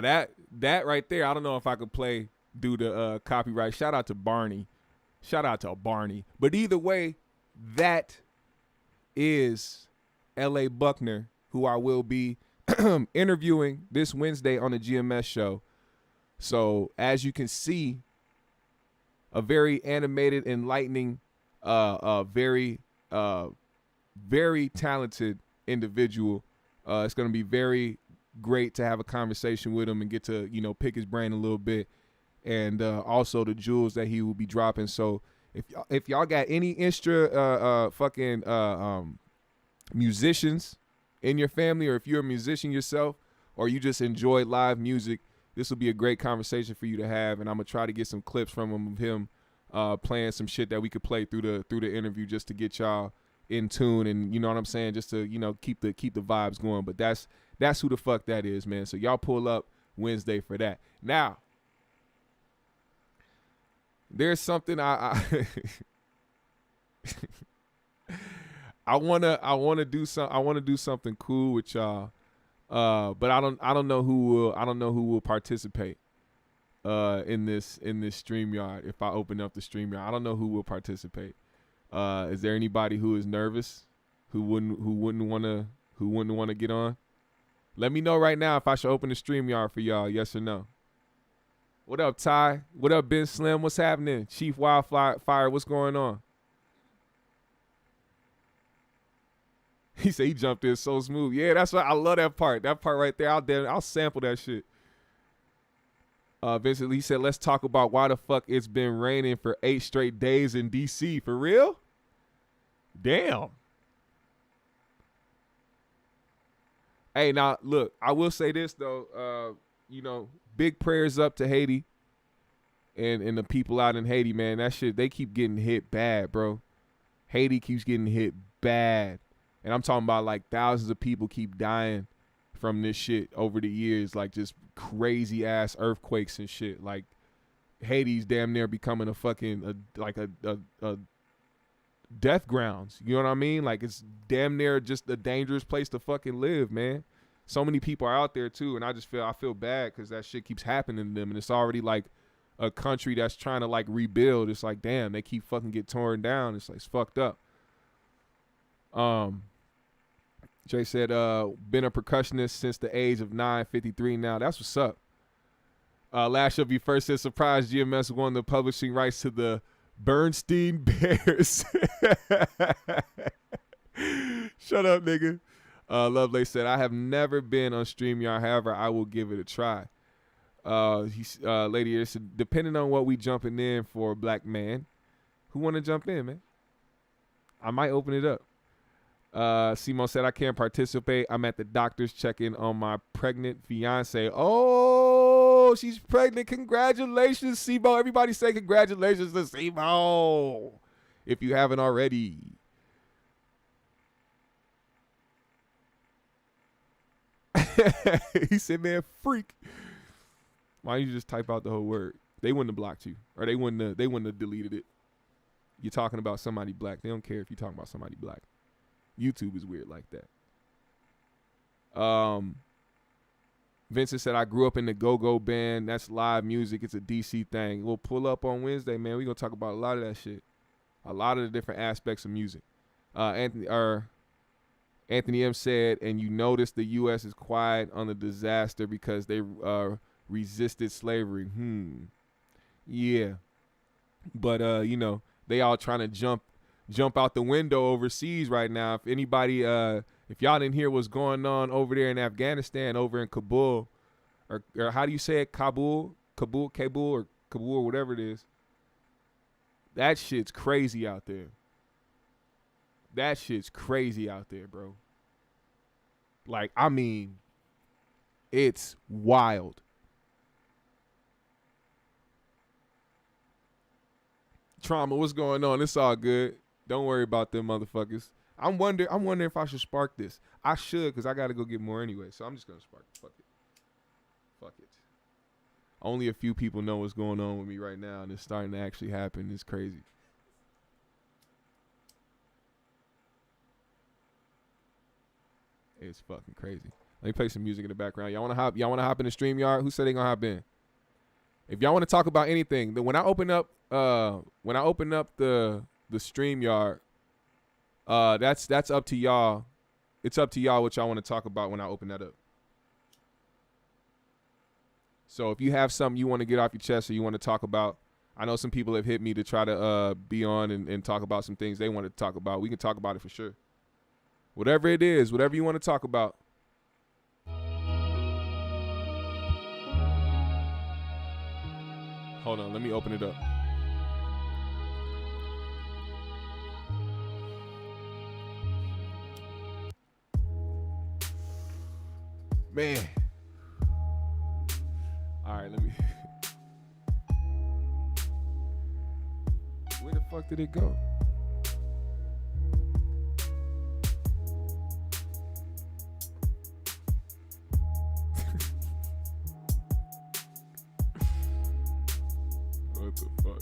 Now that right there, I don't know if I could play due to copyright. Shout out to Barney. Shout out to Barney. But either way, that is L.A. Buckner, who I will be interviewing this Wednesday on the GMS show. So as you can see, a very animated, enlightening, very talented individual. It's going to be very great to have a conversation with him and get to, pick his brain a little bit, and also the jewels that he will be dropping. So if y'all got any extra musicians in your family, or if you're a musician yourself, or you just enjoy live music, this will be a great conversation for you to have. And I'm gonna try to get some clips from him of him playing some shit that we could play through the interview, just to get y'all in tune, and you know what I'm saying, just to keep the vibes going. But that's who the fuck that is, man. So y'all pull up Wednesday for that. Now, there's something I want to do something cool with y'all, but I don't know who will participate in this StreamYard. If I open up the StreamYard, I don't know who will participate. Is there anybody who is nervous, who wouldn't want to get on? Let me know right now if I should open the StreamYard for y'all. Yes or no? What up, Ty? What up, Ben Slim? What's happening? Chief Wildfire, what's going on? He said he jumped in so smooth. Yeah, that's what I love, that part. That part right there. I'll sample that shit. Vincent Lee said, let's talk about why the fuck it's been raining for 8 straight days in DC. For real? Damn. Hey, now, look, I will say this, though. Big prayers up to Haiti and the people out in Haiti, man. That shit, they keep getting hit bad, bro. Haiti keeps getting hit bad. And I'm talking about, like, thousands of people keep dying from this shit over the years, like just crazy ass earthquakes and shit. Like, Haiti's damn near becoming a fucking a death grounds. You know what I mean? Like, it's damn near just a dangerous place to fucking live, man. So many people are out there too, and I feel bad because that shit keeps happening to them, and it's already like a country that's trying to like rebuild. It's like, damn, they keep fucking get torn down. It's like, it's fucked up. Jay said, been a percussionist since the age of 9, 53 now. That's what's up. Last show, you first said, surprised GMS won the publishing rights to the Bernstein Bears. Shut up, nigga. Lovelace said, I have never been on StreamYard. However, I will give it a try. Lady here said, depending on what we jumping in for, black man. Who want to jump in, man? I might open it up. Simon said, I can't participate. I'm at the doctor's checking on my pregnant fiance. Oh, she's pregnant. Congratulations, Simo. Everybody say congratulations to Simo, if you haven't already. He said, man, freak. Why don't you just type out the whole word? They wouldn't have blocked you, or they wouldn't have deleted it. You're talking about somebody black. They don't care if you're talking about somebody black. YouTube is weird like that. Vincent said, I grew up in the go-go band. That's live music. It's a DC thing. We'll pull up on Wednesday, man. We're going to talk about a lot of that shit. A lot of the different aspects of music. Anthony M said, and you notice the U.S. is quiet on the disaster because they resisted slavery. Yeah. But, they all trying to jump out the window overseas right now. If anybody, if y'all didn't hear what's going on over there in Afghanistan, over in Kabul, or how do you say it? Kabul, or whatever it is. That shit's crazy out there. That shit's crazy out there, bro. Like, I mean, it's wild. Trauma, what's going on? It's all good. Don't worry about them motherfuckers. I'm wondering if I should spark this. I should, because I got to go get more anyway. So I'm just going to spark it. Fuck it. Only a few people know what's going on with me right now, and it's starting to actually happen. It's crazy. It's fucking crazy. Let me play some music in the background. Y'all wanna hop in the StreamYard? Who said they gonna hop in? If y'all want to talk about anything, then when I open up the StreamYard, that's up to y'all. It's up to y'all what y'all want to talk about when I open that up. So if you have something you want to get off your chest or you want to talk about, I know some people have hit me to try to be on and talk about some things they want to talk about. We can talk about it for sure. Whatever it is, whatever you want to talk about. Hold on, let me open it up. Man. All right, let me. Where the fuck did it go? What the fuck?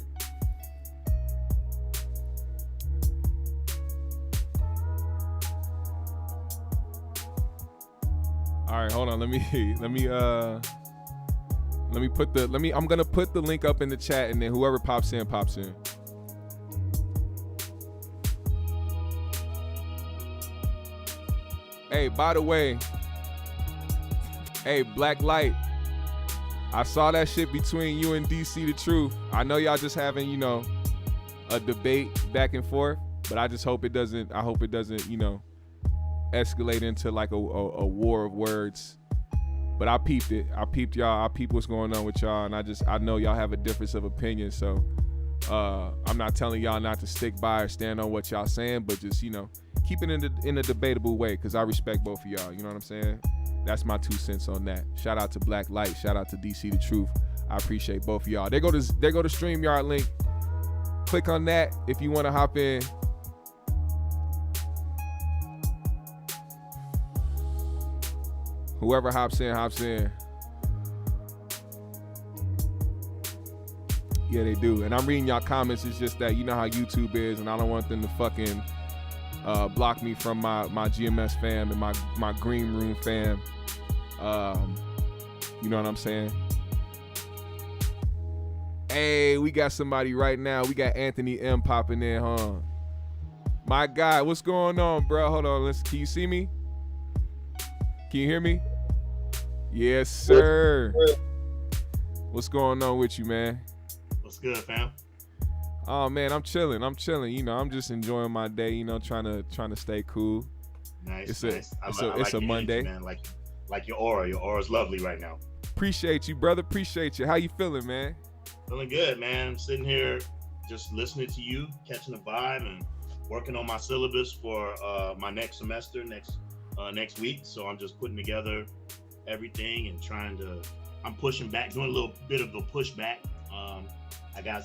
All right, hold on. I'm gonna put the link up in the chat, and then whoever pops in. Hey, by the way, hey, Blacklight, I saw that shit between you and DC the Truth. I know y'all just having, a debate back and forth, but I just hope it doesn't, escalate into like a war of words. But I peeped it. I peeped y'all. I peeped what's going on with y'all, and I know y'all have a difference of opinion, so I'm not telling y'all not to stick by or stand on what y'all saying, but just, keep it in a debatable way, because I respect both of y'all. You know what I'm saying? That's my 2 cents on that. Shout out to Blacklight. Shout out to DC the Truth. I appreciate both of y'all. There go the StreamYard link. Click on that if you want to hop in. Whoever hops in. Yeah, they do. And I'm reading y'all comments. It's just that you know how YouTube is, and I don't want them to fucking block me from my GMS fam and my green room fam. You know what I'm saying? Hey, we got somebody right now. We got Anthony M popping in, huh? My guy, what's going on, bro? Hold on, can you see me? Can you hear me? Yes, sir. What's going on with you, man? What's good, fam? Oh man, I'm chilling. I'm just enjoying my day. Trying to stay cool. Nice. It's a Monday. Energy, man. Like your aura. Your aura's lovely right now. Appreciate you, brother. Appreciate you. How you feeling, man? Feeling good, man. I'm sitting here just listening to you, catching the vibe, and working on my syllabus for my next semester next week. So I'm just putting together everything and I'm pushing back, doing a little bit of a pushback. I got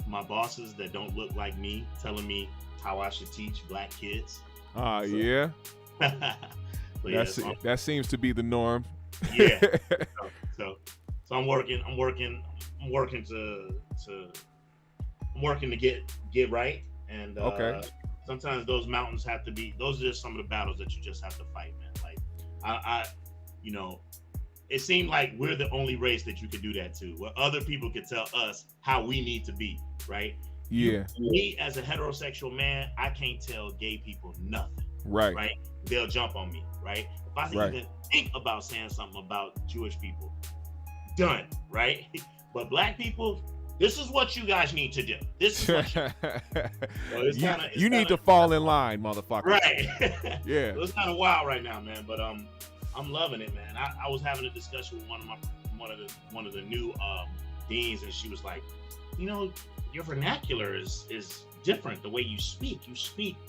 my bosses that don't look like me telling me how I should teach black kids. Yeah. That seems to be the norm. Yeah. So I'm working to get right. And okay. Sometimes those mountains those are just some of the battles that you just have to fight, man. Like I it seemed like we're the only race that you could do that to, where other people could tell us how we need to be, right? Yeah. Me as a heterosexual man, I can't tell gay people nothing. Right. Right? They'll jump on me, right? If I even think about saying something about Jewish people, done, right? But black people, this is what you guys need to do. This is what you need to fall in line, motherfucker. Right. Yeah. So it's kind of wild right now, man. But I'm loving it, man. I was having a discussion with one of the new deans, and she was like, your vernacular is different. The way you speak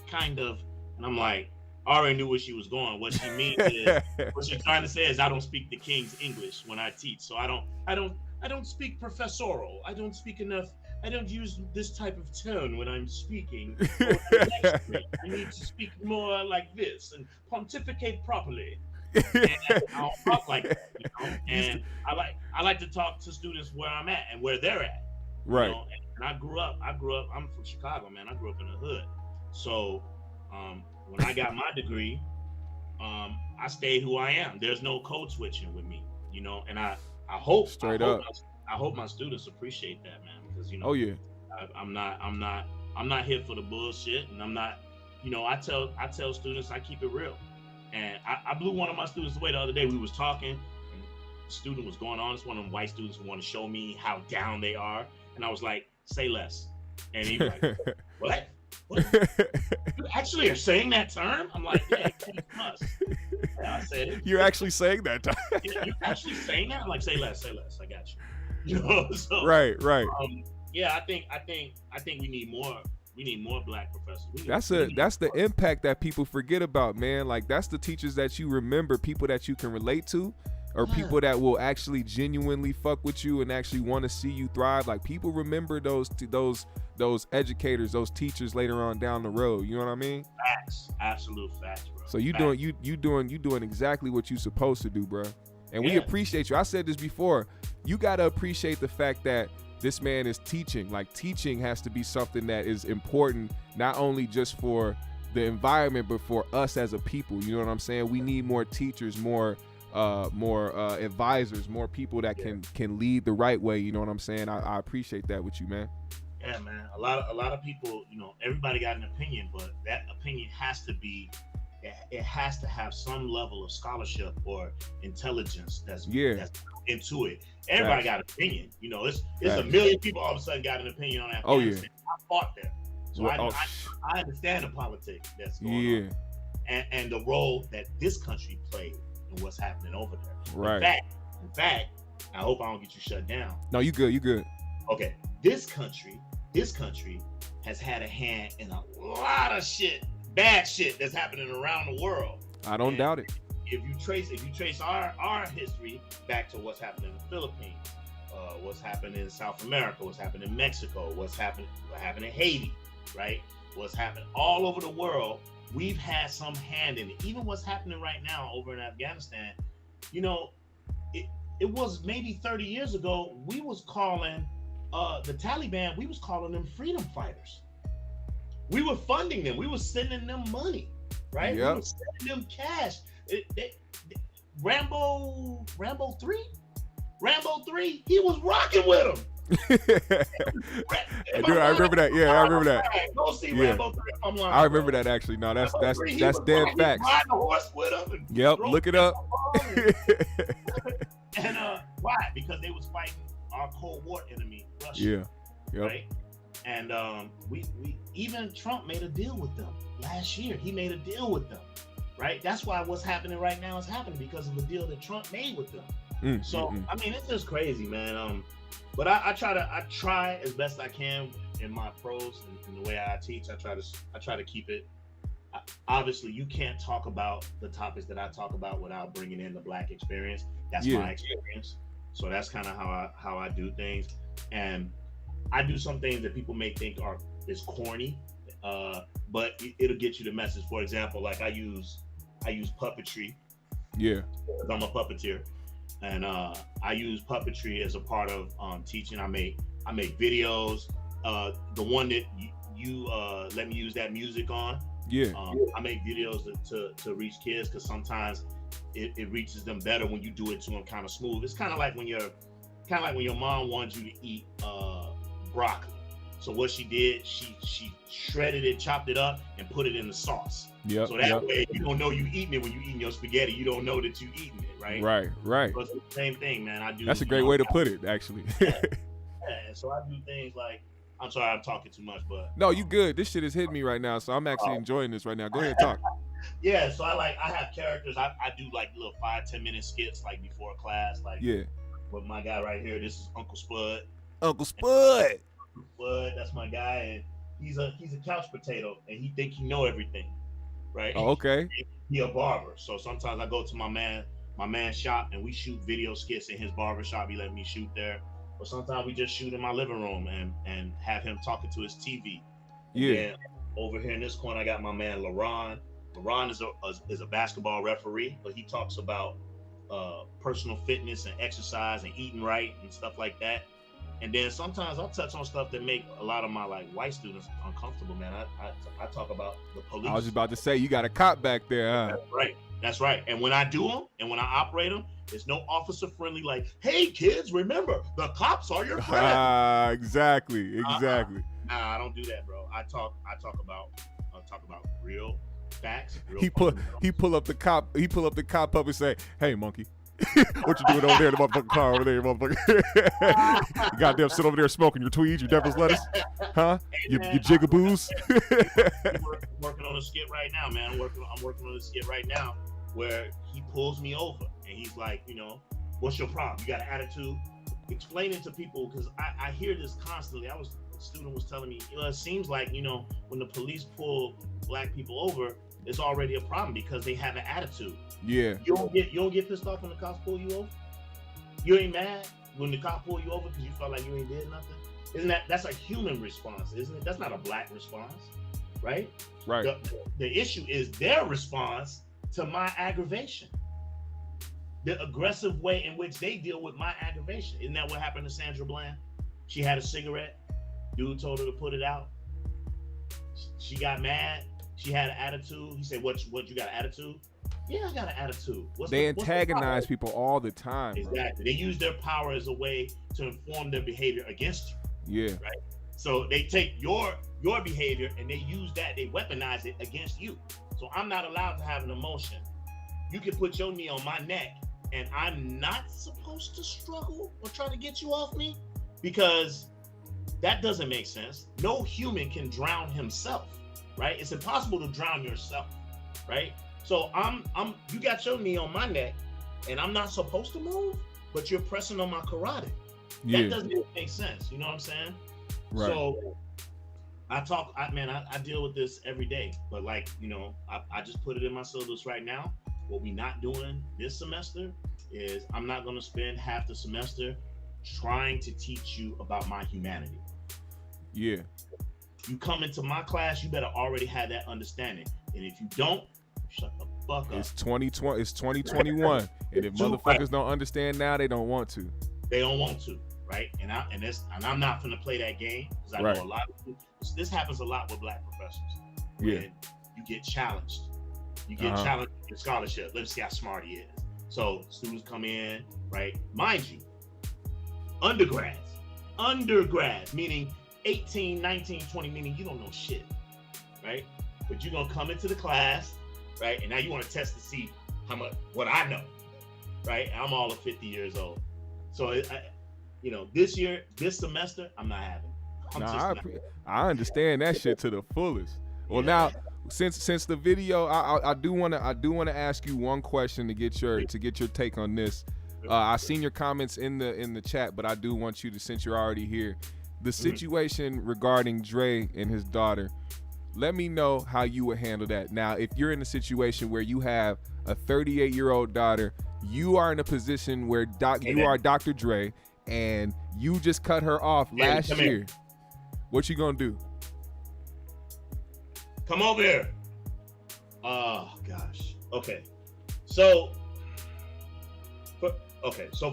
kind of, and I'm like, I already knew where she was going. What she means is, what she's trying to say is, I don't speak the King's English when I teach. So I don't speak professorial. I don't speak enough. I don't use this type of tone when I'm speaking. I need to speak more like this and pontificate properly. And I don't talk like that, And I like to talk to students where I'm at and where they're at. Right. And I grew up. I'm from Chicago, man. I grew up in the hood. So when I got my degree, I stay who I am. There's no code switching with me, you know. And I hope Straight up. I hope my students appreciate that, man, because, you know, Oh yeah. I'm not here for the bullshit, and I'm not, you know, I tell students I keep it real. And I blew one of my students away the other day. We was talking, and the student was going on. It's one of them white students who want to show me how down they are, and I was like, say less. And he was like, what? You actually are saying that term? I'm like, yeah, you must. Yeah, I said it. You're actually saying that. You're actually saying that? I'm like, say less. I got you. You know, so Right. yeah, I think we need more black professors. That's the impact that people forget about, man. Like, that's the teachers that you remember, people that you can relate to, or people that will actually genuinely fuck with you and actually want to see you thrive. Like, people remember those educators, those teachers later on down the road. You know what I mean? Facts, absolute facts, bro. So you doing exactly what you supposed to do, bro. And we appreciate you. I said this before. You gotta appreciate the fact that this man is teaching. Like, teaching has to be something that is important, not only just for the environment, but for us as a people. You know what I'm saying? We need more teachers, more advisors, more people that can lead the right way. You know what I'm saying? I appreciate that with you, man. Yeah, man. A lot of people, you know, everybody got an opinion, but that opinion has to be, it has to have some level of scholarship or intelligence that's into it. Everybody got an opinion. You know, it's a million people all of a sudden got an opinion on Afghanistan. I fought there. So I understand the politics that's going on. And the role that this country played in what's happening over there. Right. In fact, I hope I don't get you shut down. No, you good. Okay. This country has had a hand in a lot of shit, bad shit that's happening around the world. I don't doubt it. If you trace our history back to what's happened in the Philippines, what's happened in South America, what's happened in Mexico, what happened in Haiti, right? What's happened all over the world, we've had some hand in it. Even what's happening right now over in Afghanistan, you know, it was maybe 30 years ago, we was calling the Taliban, we was calling them freedom fighters. We were funding them. We were sending them money, right? Yep. We were sending them cash. Rambo 3, he was rocking with them. I remember that. Yeah, I remember that. Go see Rambo 3. I'm lying, I remember that actually. No, that's dead facts. Riding a horse with him. Yep, look it up. And why? Because they was fighting our Cold War enemy, Russia. Yeah. Yep. Right? And we even Trump made a deal with them last year. He made a deal with them, right? That's why what's happening right now is happening because of the deal that Trump made with them. I mean, it's just crazy, man. But I try as best I can in my prose and the way I teach. I try to keep it. Obviously, you can't talk about the topics that I talk about without bringing in the Black experience. That's my experience. So that's kind of how I do things. And I do some things that people may think is corny, but it'll get you the message. For example, like I use puppetry. Yeah. I'm a puppeteer, and I use puppetry as a part of teaching. I make videos. The one that you let me use that music on. Yeah. I make videos to reach kids because sometimes it reaches them better when you do it to them kind of smooth. It's kind of like when your mom wants you to eat broccoli. So what she did, she shredded it, chopped it up, and put it in the sauce. Yeah. So that way you don't know you eating it when you eating your spaghetti. You don't know that you eating it, right? Right. So it's the same thing, man. I do. That's a great way to put it, actually. Yeah. So I do things like. I'm sorry, I'm talking too much, but no, you good. This shit is hitting me right now, so I'm actually enjoying this right now. Go ahead, talk. Yeah, so I have characters. I do like little 5-10 minute skits like before class, like with my guy right here. This is Uncle Spud. Uncle Spud, that's my guy, and he's a couch potato, and he think he know everything, right? Oh, okay. He a barber, so sometimes I go to my man shop, and we shoot video skits in his barber shop. He let me shoot there. Or sometimes we just shoot in my living room and have him talking to his TV. Yeah. And over here in this corner, I got my man LaRon. LaRon is a basketball referee, but he talks about personal fitness and exercise and eating right and stuff like that. And then sometimes I'll touch on stuff that make a lot of my like white students uncomfortable, man. I talk about the police. I was just about to say, you got a cop back there, huh? That's right. That's right. And when I do them and when I operate them, it's no officer friendly like, hey kids, remember the cops are your friends. Exactly. Nah, I don't do that, bro. I talk about real facts. He pull up the cop up and say, hey monkey. What you doing over there in the motherfucking car over there, motherfucker? You goddamn sit over there smoking your tweeds, your devil's lettuce, huh? Hey, your man, jigaboos. I'm working on a skit right now, man. I'm working on a skit right now where he pulls me over and he's like, you know, what's your problem? You got an attitude? Explaining to people, because I hear this constantly. A student was telling me, it seems like, you know, when the police pull black people over, it's already a problem because they have an attitude. Yeah. You don't get pissed off when the cops pull you over? You ain't mad when the cop pull you over because you felt like you ain't did nothing? That's a human response, isn't it? That's not a black response, right? Right. The issue is their response to my aggravation. The aggressive way in which they deal with my aggravation. Isn't that what happened to Sandra Bland? She had a cigarette. Dude told her to put it out. She got mad. She had an attitude. He said, what you got an attitude? Yeah, I got an attitude. They antagonize people all the time. Exactly. Bro. They use their power as a way to inform their behavior against you. Yeah. Right? So they take your behavior and they use that, they weaponize it against you. So I'm not allowed to have an emotion. You can put your knee on my neck and I'm not supposed to struggle or try to get you off me, because that doesn't make sense. No human can drown himself, right? It's impossible to drown yourself, right? So you got your knee on my neck and I'm not supposed to move, but you're pressing on my carotid. Yeah. That doesn't make sense. You know what I'm saying? Right. So I deal with this every day, but like, you know, I just put it in my syllabus right now. What we not doing this semester is I'm not going to spend half the semester trying to teach you about my humanity. Yeah. You come into my class, you better already have that understanding. And if you don't, shut the fuck up. It's 2020. It's 2021. And if motherfuckers don't understand now, they don't want to. They don't want to, right? And I'm not gonna play that game because I know a lot of people. This happens a lot with black professors. Yeah. You get challenged. You get challenged in scholarship. Let's see how smart he is. So students come in, right? Mind you, undergrads, meaning 18, 19, 20, meaning you don't know shit, right? But you're gonna come into the class, right? And now you want to test to see what I know, right? I'm all of 50 years old. So, this semester, I'm not having it. I understand that shit to the fullest. Well, now, since the video, I do want to ask you one question to get your take on this. I seen your comments in the chat, but I do want you to, since you're already here, the situation regarding Dre and his daughter. Let me know how you would handle that. Now, if you're in a situation where you have a 38-year-old daughter, you are in a position where you are Dr. Dre, and you just cut her off last year. What you gonna do? Come over here. Oh gosh. Okay. So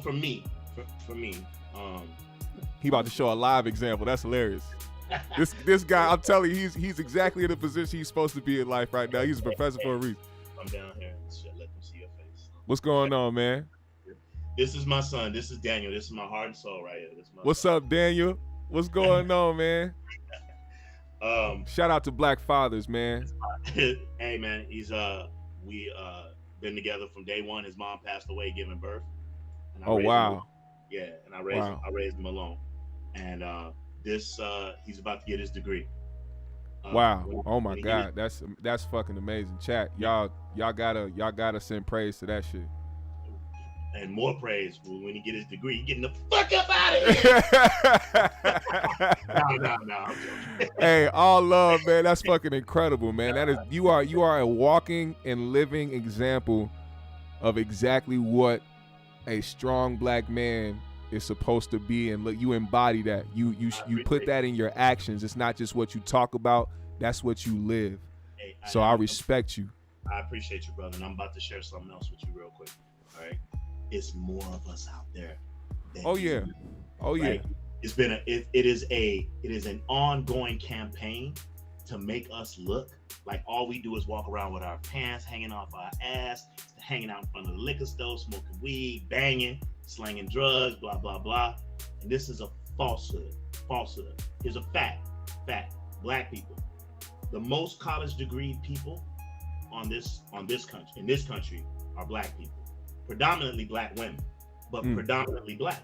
for me, he about to show a live example. That's hilarious. This guy, I'm telling you, he's exactly in the position he's supposed to be in life right now. He's a professor for a reason. I'm down here. Let them see your face. What's going on, man? This is my son. This is Daniel. This is my heart and soul right here. What's up, Daniel? What's going on, man? Shout out to Black Fathers, man. Hey, man, we been together from day one. His mom passed away giving birth. And wow. Yeah, and I raised him alone. And he's about to get his degree. Wow. Oh my God. That's fucking amazing. Chat. Y'all gotta send praise to that shit. And more praise when he get his degree. He getting the fuck up out of here. No, I'm joking. Hey, all love, man. That's fucking incredible, man. That is you are a walking and living example of exactly what a strong black man is supposed to be, and look, you embody that. You put that in your actions. It's not just what you talk about. That's what you live. Hey, so I respect you. I appreciate you, brother. And I'm about to share something else with you real quick. All right. It's more of us out there. Oh yeah. It's been it is an ongoing campaign to make us look like all we do is walk around with our pants hanging off our ass, hanging out in front of the liquor store, smoking weed, banging, slanging drugs, blah blah blah. And this is a falsehood. Here's a fact. Black people, the most college degree people in this country are black people, predominantly black women, but predominantly black,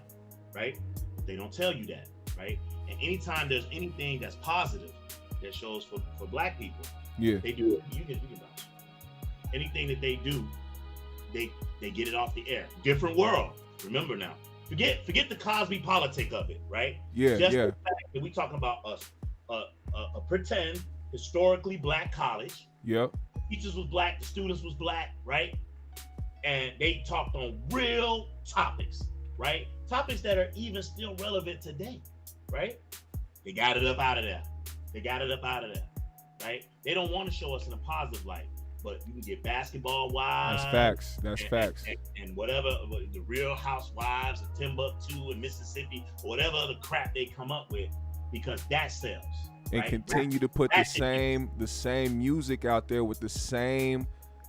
right? They don't tell you that, right? And anytime there's anything that's positive that shows for black people, they do it. You can bounce. Anything that they do, they get it off the air. Different world. Remember now. Forget the Cosby politic of it, right? Yeah, Just the fact that we talking about a pretend historically black college. Yep. Teachers was black, the students was black, right? And they talked on real topics, right? Topics that are even still relevant today, right? They got it up out of there. Right? They don't want to show us in a positive light, but you can get basketball wives. That's facts. And whatever, the Real Housewives of Timbuktu and Mississippi, or whatever other crap they come up with, because that sells. And right? continue to put the same music out there with the same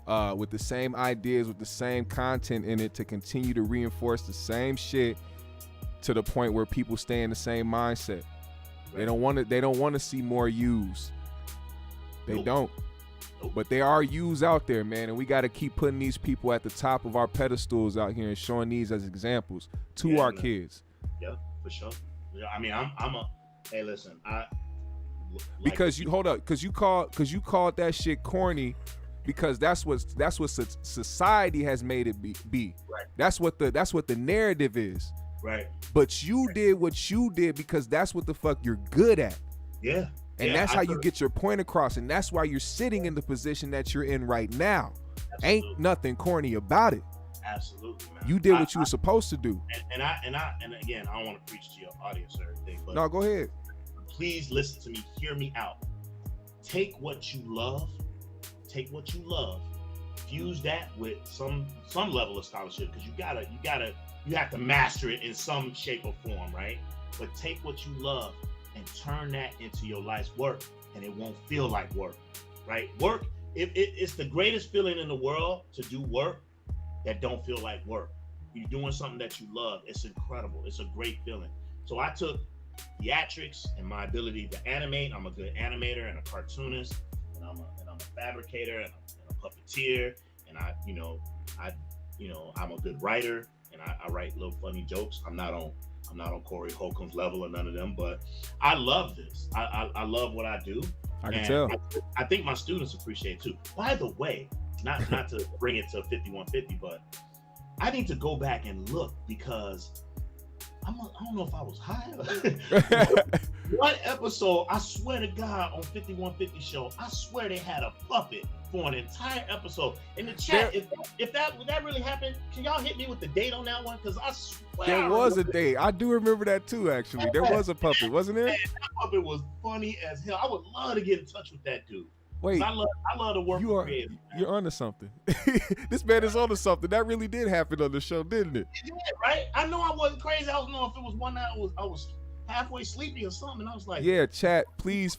ideas, with the same content in it, to continue to reinforce the same shit to the point where people stay in the same mindset. Right. They don't want to see more U's. They don't. But there are U's out there, man, and we got to keep putting these people at the top of our pedestals out here and showing these as examples to our kids. Yeah, for sure. Yeah, I mean, hey, listen, because you called that shit corny, because that's what society has made it be. Right. That's what the narrative is. Right. But you did what you did because that's what the fuck you're good at. Yeah. And that's how you get your point across, and that's why you're sitting in the position that you're in right now. Absolutely. Ain't nothing corny about it. Absolutely, man. You did what you were supposed to do. And again, I don't want to preach to your audience or anything, but no, go ahead. Please listen to me. Hear me out. Take what you love. Fuse that with some level of scholarship, because you have to master it in some shape or form, right? But take what you love and turn that into your life's work, and it won't feel like work, right? Work, it's the greatest feeling in the world to do work that don't feel like work. You're doing something that you love. It's incredible. It's a great feeling. So I took theatrics and my ability to animate. I'm a good animator and a cartoonist, and I'm a fabricator and a puppeteer, and I'm a good writer, and I write little funny jokes. I'm not on Corey Holcomb's level or none of them, but I love this. I love what I do. I can tell. I think my students appreciate it too. By the way, not to bring it to 5150, but I need to go back and look, because I don't know if I was high. One episode, I swear to God, on 5150 show, I swear they had a puppet for an entire episode. In the chat, if that really happened, can y'all hit me with the date on that one? Because I swear there was a date. I do remember that too. Actually, there was a puppet, wasn't there? Man, that puppet was funny as hell. I would love to get in touch with that dude. Wait, I love to work with creators. You're onto something. This man is onto something. That really did happen on the show, didn't it? Yeah, right? I know I wasn't crazy. I don't know if it was one night I was halfway sleepy or something. And I was like, yeah, chat, please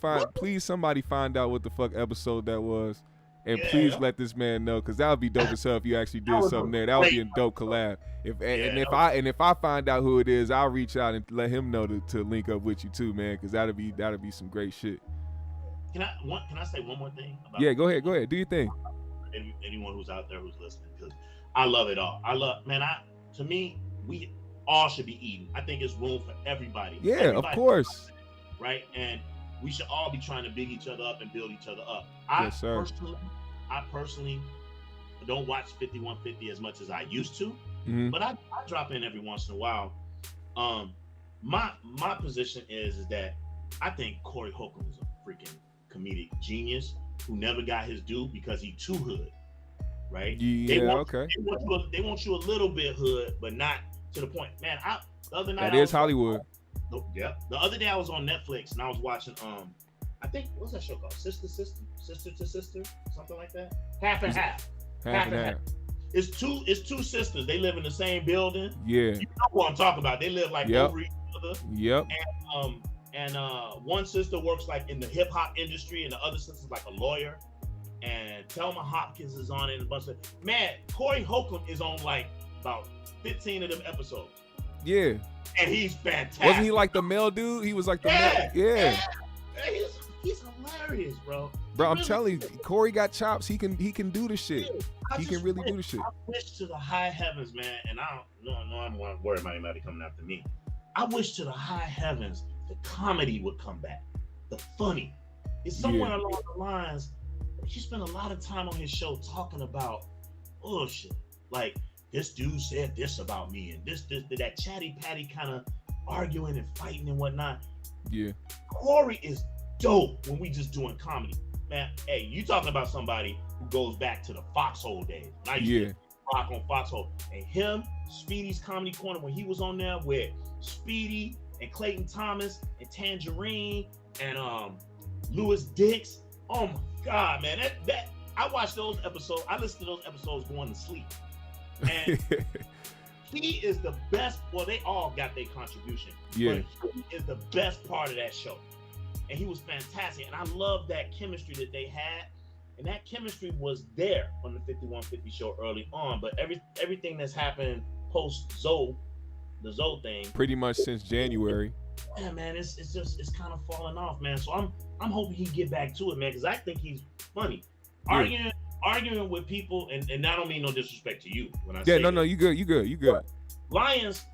somebody find out what the fuck episode that was. And please let this man know, because that would be dope as hell if you actually did something there. That would be a dope collab. If I find out who it is, I'll reach out and let him know to link up with you too, man, because that'll be some great shit. Can I say one more thing? Go ahead. Do your thing. Anyone who's out there who's listening, because I love it all. To me, we all should be eating. I think it's room for everybody. Yeah, everybody, of course. Right? And we should all be trying to big each other up and build each other up. Yes, sir. I personally don't watch 5150 as much as I used to, but I drop in every once in a while. My position is that I think Corey Holcomb is a freaking comedic genius who never got his due because he too hood, right? Yeah, they want you a little bit hood, but not to the point. Man, the other night that is Hollywood. Yeah. The other day I was on Netflix and I was watching I think, what's that show called? Sister to Sister, something like that. Half and half. It's two sisters. They live in the same building. Yeah. You know what I'm talking about. They live like over each brother. Yep. And one sister works like in the hip hop industry, and the other sister's like a lawyer. And Thelma Hopkins is on it, and a bunch of Corey Holcomb is on like about 15 of them episodes. Yeah. And he's fantastic. Wasn't he like the male dude? He was like the male. Yeah. He's hilarious, bro. Bro, I'm telling you, Corey got chops. He can do the shit. He can really do the shit. I wish to the high heavens, man, and I don't know, I'm worried about anybody coming after me. I wish to the high heavens the comedy would come back, the funny. It's somewhere along the lines. He spent a lot of time on his show talking about bullshit, like this dude said this about me, and this that chatty patty kind of arguing and fighting and whatnot. Yeah. Corey is dope when we just doing comedy, man. Hey, you talking about somebody who goes back to the Foxhole days? I used to rock on Foxhole, and him, Speedy's Comedy Corner, when he was on there with Speedy and Clayton Thomas and Tangerine and Louis Dix. Oh my God, man! That I watched those episodes. I listened to those episodes going to sleep, and he is the best. Well, they all got their contribution. Yeah, but he is the best part of that show, and he was fantastic. And I love that chemistry that they had, and that chemistry was there on the 5150 show early on. But everything that's happened post the Zoe thing, pretty much since January. Yeah, man, it's kind of falling off, man. So I'm hoping he get back to it, man, because I think he's funny. Yeah. Arguing with people, and I don't mean no disrespect to you when I say no, you good. Lions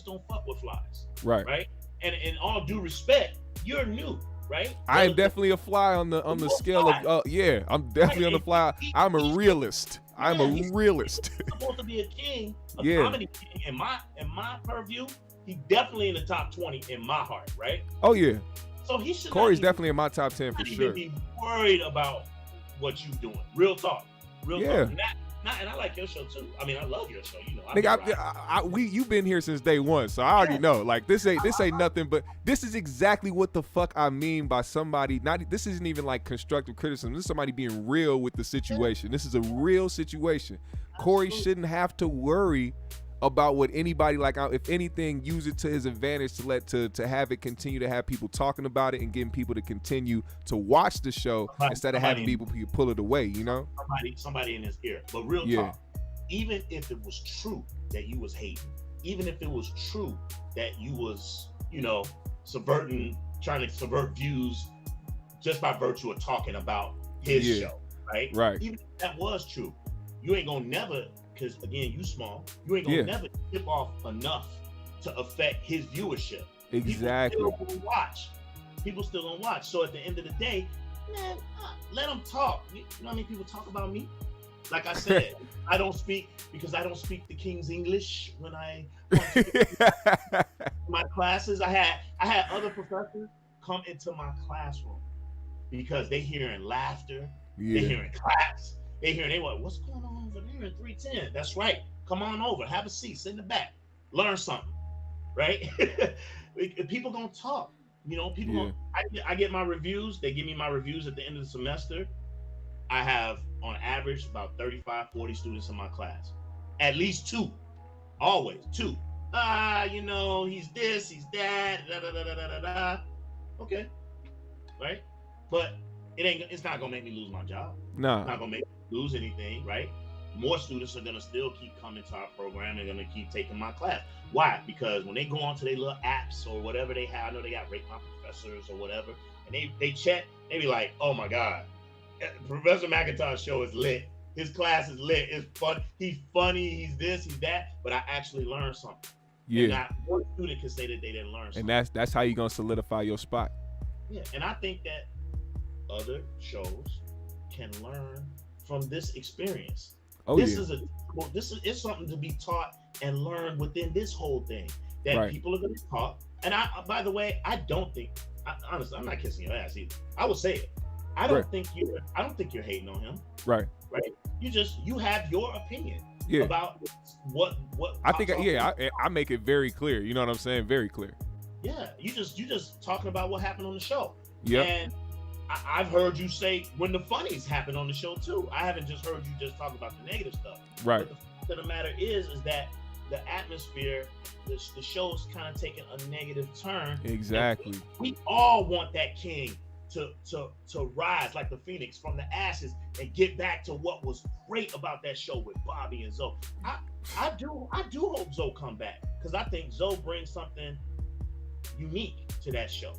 don't fuck with flies. Right. And in all due respect, you're new, right? I am definitely a fly on the scale of I'm definitely on the fly. I'm a realist. I'm a realist. He's supposed to be a king, a comedy king. In my purview, he's definitely in the top 20 in my heart, right? Oh yeah. So he should. Corey's definitely in my top 10 for sure. sure. Be worried about what you doing. Real talk. Talk. And I like your show too. I mean, I love your show. You know, nigga, you've been here since day one, so I already know. Like this ain't nothing, but this is exactly what the fuck I mean by somebody. This isn't even like constructive criticism. This is somebody being real with the situation. This is a real situation. Corey shouldn't have to worry about what anybody, like, if anything, use it to his advantage to have it continue to have people talking about it and getting people to continue to watch the show instead of having people pull it away, you know? Somebody in his ear. But real talk, even if it was true that you was hating, even if it was true that you was, trying to subvert views just by virtue of talking about his show, right? Right. Even if that was true, you ain't gonna never, because again, you small, you ain't gonna never tip off enough to affect his viewership. Exactly. People still gonna watch. So at the end of the day, man, let them talk. You know how many people talk about me? Like I said, I don't speak the King's English when I my classes. I had other professors come into my classroom because they hearing laughter, they hearing claps. They want, what's going on over there in 310? That's right. Come on over. Have a seat. Sit in the back. Learn something. Right? People gonna talk. I get my reviews. They give me my reviews at the end of the semester. I have, on average, about 35, 40 students in my class. At least 2. Always 2. He's this, he's that, da. Okay. Right? But it's not gonna make me lose my job. No. It's not gonna make me lose anything, right? More students are gonna still keep coming to our program and gonna keep taking my class. Why? Because when they go onto their little apps or whatever they have, I know they got Rate My Professors or whatever, and they check, they be like, oh my God, Professor McIntosh's show is lit. His class is lit. It's fun. He's funny. He's this. He's that. But I actually learned something. Yeah. And not one student can say that they didn't learn something. And that's how you're gonna solidify your spot. Yeah. And I think that other shows can learn from this experience. This is something to be taught and learned within this whole thing that people are going to talk. And by the way, honestly, I'm not kissing your ass either. I will say it. I don't think you're hating on him. Right. You have your opinion about what I think. I make it very clear. You know what I'm saying? Very clear. Yeah. You just talking about what happened on the show. Yeah. And I've heard you say when the funnies happen on the show too. I haven't just heard you just talk about the negative stuff. Right. But the fact of the matter is that the atmosphere, the show's kind of taking a negative turn. Exactly. We all want that king to rise like the phoenix from the ashes and get back to what was great about that show with Bobby and Zoe. I do hope Zoe come back, because I think Zoe brings something unique to that show.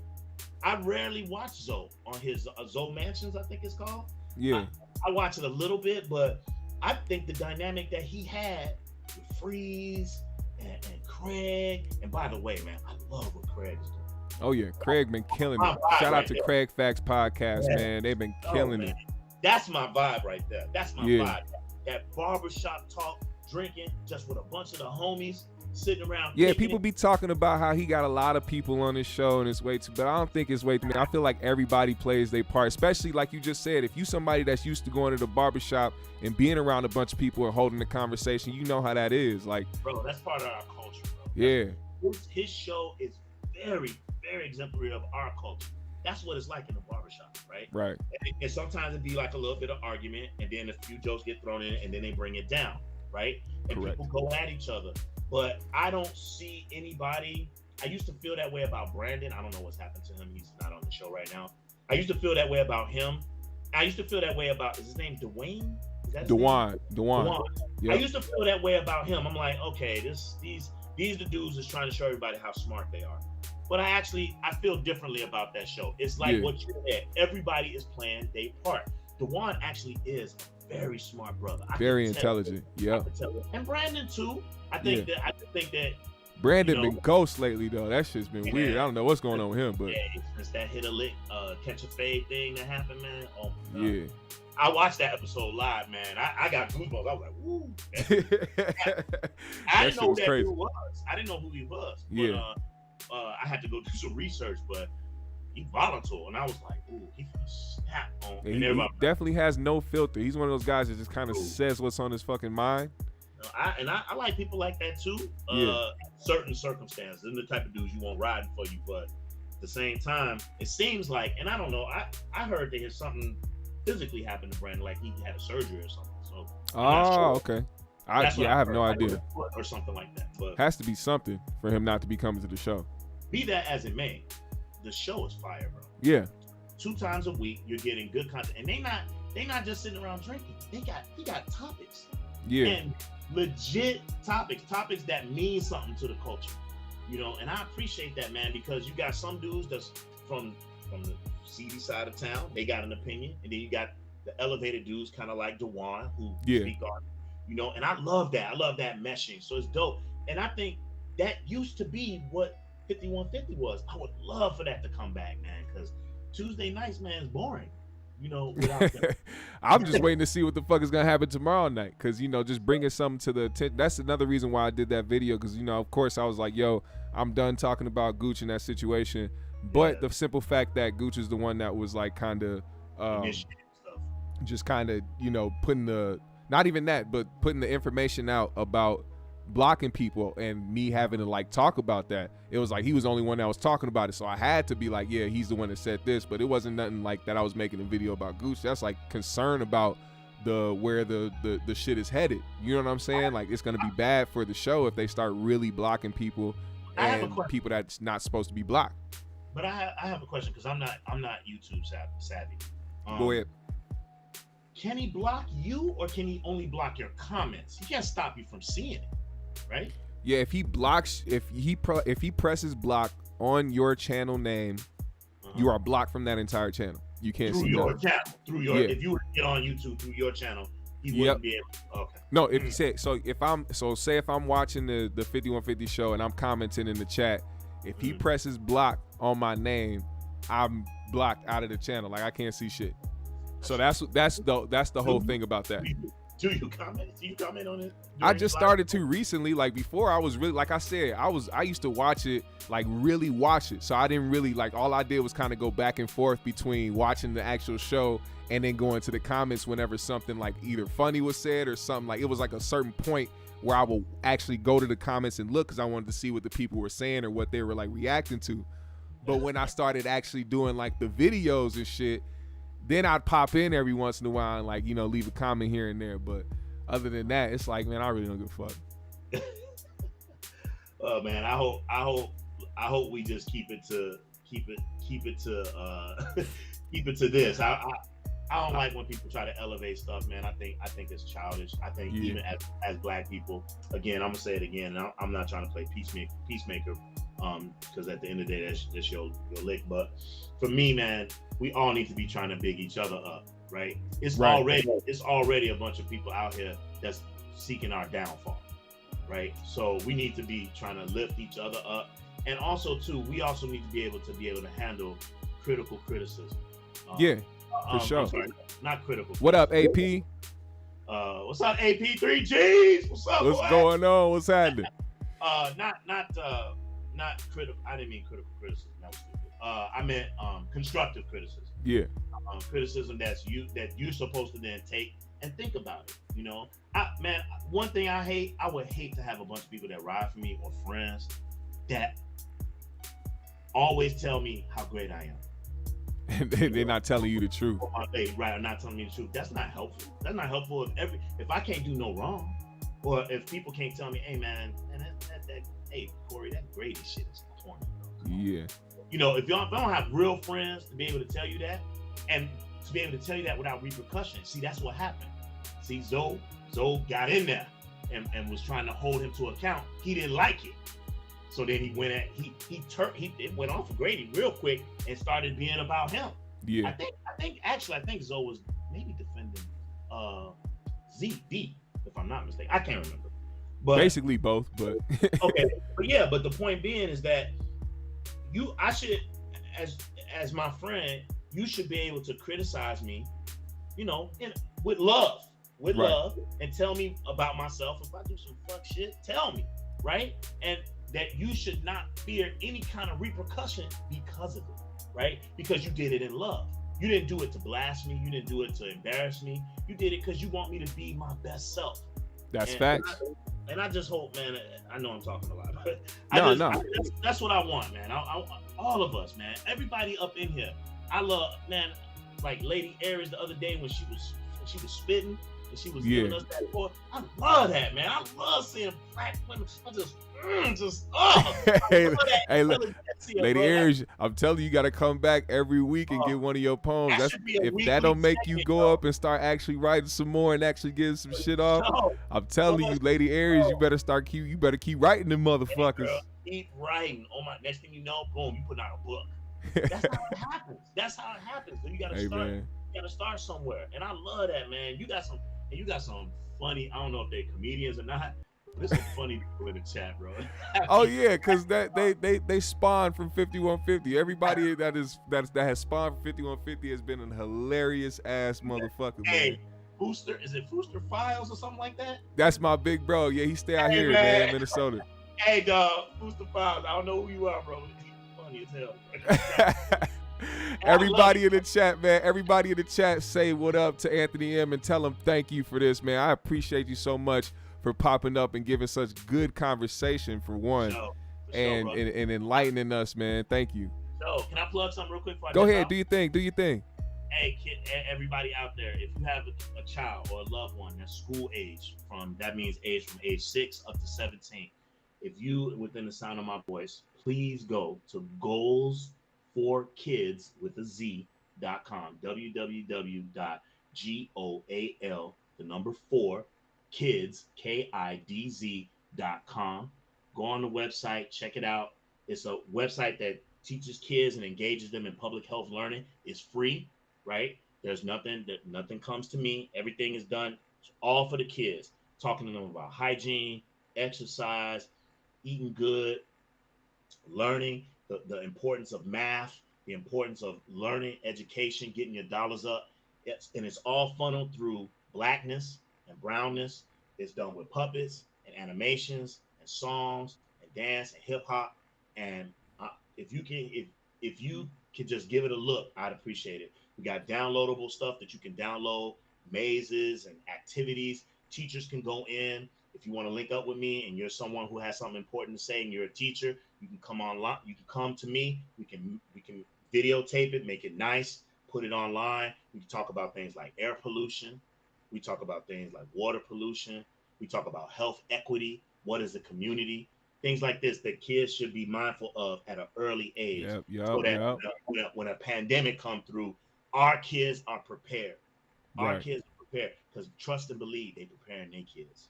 I rarely watch Zoe on his Zoe Mansions, I think it's called. Yeah. I watch it a little bit, but I think the dynamic that he had with Freeze and Craig, and by the way, man, I love what Craig's doing. Oh yeah, Craig been killing it. Shout out to Craig Facts Podcast, man. They've been killing it. That's my vibe right there. That's my Yeah. vibe. That barbershop talk, drinking, just with a bunch of the homies sitting around. Yeah, kicking people it. be talking about how he got a lot of people on his show and it's way too, but I don't think it's way too many. I feel like everybody plays their part, especially like you just said. If you somebody that's used to going to the barbershop and being around a bunch of people and holding the conversation, you know how that is. Like, Bro, that's part of our culture, bro. yeah. His show is very, very exemplary of our culture. That's what it's like in the barbershop, right? Right. And sometimes it'd be like a little bit of argument, and then a few jokes get thrown in, and then they bring it down, right? And Correct. people go at each other. But I don't see anybody. I used to feel that way about Brandon. I don't know what's happened to him. He's not on the show right now. I used to feel that way about him. I used to feel that way about, is his name Dwayne? Is that his name? Dewan. Yep. I used to feel that way about him. I'm like, okay, these the dudes is trying to show everybody how smart they are. But I feel differently about that show. It's like what you said. Everybody is playing their part. Dewan actually is a very smart brother. Very intelligent. Yeah. And Brandon too. I think that Brandon been ghost lately though. That shit's been weird. I don't know what's going on with him, but since that hit a lick, catch a fade thing that happened, man. Oh my God. yeah. I watched that episode live, man. I got goosebumps. I was like, woo. I didn't know who that dude was. I didn't know who he was. But, Yeah. I had to go do some research, but he volatile, and I was like, ooh, he finna snap on. Yeah, he definitely has no filter. He's one of those guys that just kind of says what's on his fucking mind. I like people like that too. Certain circumstances, and the type of dudes you want riding for you, but at the same time, it seems like, and I don't know, I heard that there's something physically happened to Brandon, like he had a surgery or something. So okay. I have no idea. Or something like that. But has to be something for him not to be coming to the show. Be that as it may, the show is fire, bro. Yeah. 2 times a week, you're getting good content, and they not just sitting around drinking. He got topics. Yeah. And legit topics that mean something to the culture, and I appreciate that, man, because you got some dudes that's from the seedy side of town, they got an opinion, and then you got the elevated dudes kind of like Dewan who speak on, and I love that meshing, so it's dope. And I think that used to be what 5150 was. I would love for that to come back, man, because Tuesday nights, man, is boring. Without I'm just waiting to see what the fuck is gonna happen tomorrow night, because just bringing something to the attention. That's another reason why I did that video, because of course I was like, yo, I'm done talking about Gooch in that situation, but the simple fact that Gooch is the one that was like kind of just kind of putting the, not even that, but putting the information out about blocking people, and me having to like talk about that. It was like he was the only one that was talking about it, so I had to be like, yeah, he's the one that said this. But it wasn't nothing like that I was making a video about Goose. That's like concern about where the shit is headed. You know what I'm saying? Like, it's gonna be bad for the show if they start really blocking people and people that's not supposed to be blocked. But I have a question, because I'm not YouTube savvy. Go ahead. Can he block you, or can he only block your comments? He can't stop you from seeing it, right? Yeah, if he blocks, if he presses block on your channel name, you are blocked from that entire channel. You can't see your channel. If you were to get on YouTube through your channel, he wouldn't be able to. Okay. No, if you say say if I'm watching the 5150 show and I'm commenting in the chat, if he presses block on my name, I'm blocked out of the channel. Like, I can't see shit. So that's the whole thing about that. Do you comment? Do you comment on it? I just started to recently. Like, before, I was really, like I said, I used to watch it, like really watch it. So I didn't really, like, all I did was kind of go back and forth between watching the actual show and then going to the comments whenever something like either funny was said or something. Like, it was like a certain point where I will actually go to the comments and look, because I wanted to see what the people were saying or what they were like reacting to. But when I started actually doing like the videos and shit, then I'd pop in every once in a while and, like, leave a comment here and there. But other than that, it's like, man, I really don't give a fuck. Oh man, I hope we just keep it to keep it to this. I don't like when people try to elevate stuff, man. I think it's childish. I think Yeah. even as black people, again, I'm gonna say it again. I'm not trying to play peacemaker, because at the end of the day, that's your lick. But for me, man, we all need to be trying to big each other up, right? It's Right. already a bunch of people out here that's seeking our downfall, right? So we need to be trying to lift each other up, and also too, we also need to be able to handle critical criticism. Yeah, for sure. I'm sorry, not critical. What up, AP? What's up, AP3Gs? What's up? What's boy? going on? What's happening? Not critical. I didn't mean critical criticism. That was stupid. I meant constructive criticism. Yeah. Criticism that you're supposed to then take and think about it. You know, man, one thing I would hate to have a bunch of people that ride for me or friends that always tell me how great I am. And they're not telling you the truth. Right, I'm not telling me the truth. That's not helpful. That's not helpful if I can't do no wrong, or if people can't tell me, hey man, hey Corey, that Grady shit is corny. Yeah. You know, if I don't have real friends to be able to tell you that, and to be able to tell you that without repercussion, see, that's what happened. See, Zoe got in there and was trying to hold him to account. He didn't like it. So then he went at it went on for Grady real quick and started being about him. Yeah. I think Zoe was maybe defending ZD, if I'm not mistaken. I can't remember. But basically both, but okay. But yeah, but the point being is that I should, as my friend, you should be able to criticize me, you know, with love, Right. love, and tell me about myself. If I do some fuck shit, tell me, right? And that you should not fear any kind of repercussion because of it, right? Because you did it in love. You didn't do it to blast me. You didn't do it to embarrass me. You did it because you want me to be my best self. that's facts. And I just hope, man, I know I'm talking a lot, but that's what I want, man. All of us, man. Everybody up in here. I love, man, like Lady Aries the other day when she was spitting and she was giving us that report. I love that, man. I love seeing black women. Hey, look, Lady Aries, I'm telling you, you got to come back every week and get one of your poems. If that don't make you go up and start actually writing some more and actually getting some shit off, I'm telling you, Lady Aries, you better keep writing them motherfuckers. Hey, girl, keep writing. Oh my! Next thing you know, boom, you put out a book. That's how it happens. So you gotta start. Man. You gotta start somewhere, and I love that, man. You got some funny. I don't know if they're comedians or not. There's some funny people in the chat, bro. Oh yeah, because they spawned from 5150. Everybody that has spawned from 5150 has been a hilarious ass motherfucker, man. Booster, is it Booster Files or something like that? That's my big bro. Yeah, he stay out here, man, Minnesota. Hey, dog, Booster Files. I don't know who you are, bro. He's funny as hell. Everybody in the chat, man. Everybody in the chat, say what up to Anthony M and tell him thank you for this, man. I appreciate you so much for popping up and giving such good conversation for one, and enlightening us, man. Thank you. So, can I plug something real quick? Go ahead, do your thing. Hey, kid, everybody out there, if you have a child or a loved one that's school age, that means age from age 6 up to 17. If you within the sound of my voice, please go to goals4kids with a Z.com, www.goal4kids, KIDZ.com. Go on the website, check it out. It's a website that teaches kids and engages them in public health learning. It's free, right? There's nothing comes to me. Everything is done. It's all for the kids. Talking to them about hygiene, exercise, eating good, learning, the importance of math, the importance of learning, education, getting your dollars up. And it's all funneled through Blackness and brownness. It's done with puppets and animations and songs and dance and hip hop. And if you can just give it a look, I'd appreciate it. We got downloadable stuff that you can download, mazes and activities. Teachers can go in. If you want to link up with me and you're someone who has something important to say and you're a teacher, you can come online. You can come to me. We can videotape it, make it nice, put it online. We can talk about things like air pollution. We talk about things like water pollution. We talk about health equity. What is the community? things like this that kids should be mindful of at an early age. So that when a pandemic come through, our kids are prepared. Our kids are prepared, because trust and believe, they preparing their kids.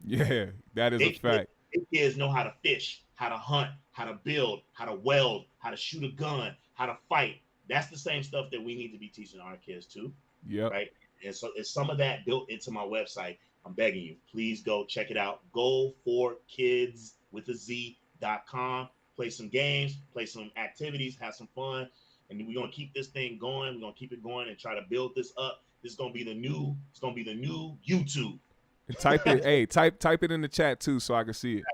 Yeah, that is a fact. Their kids know how to fish, how to hunt, how to build, how to weld, how to shoot a gun, how to fight. That's the same stuff that we need to be teaching our kids too. Yeah. Right. And so it's some of that built into my website. I'm begging you, please go check it out. Go4kids.com. Play some games, play some activities, have some fun. And we're gonna keep this thing going. We're gonna keep it going and try to build this up. This is gonna be the new YouTube. Type it, hey, type it in the chat too so I can see it.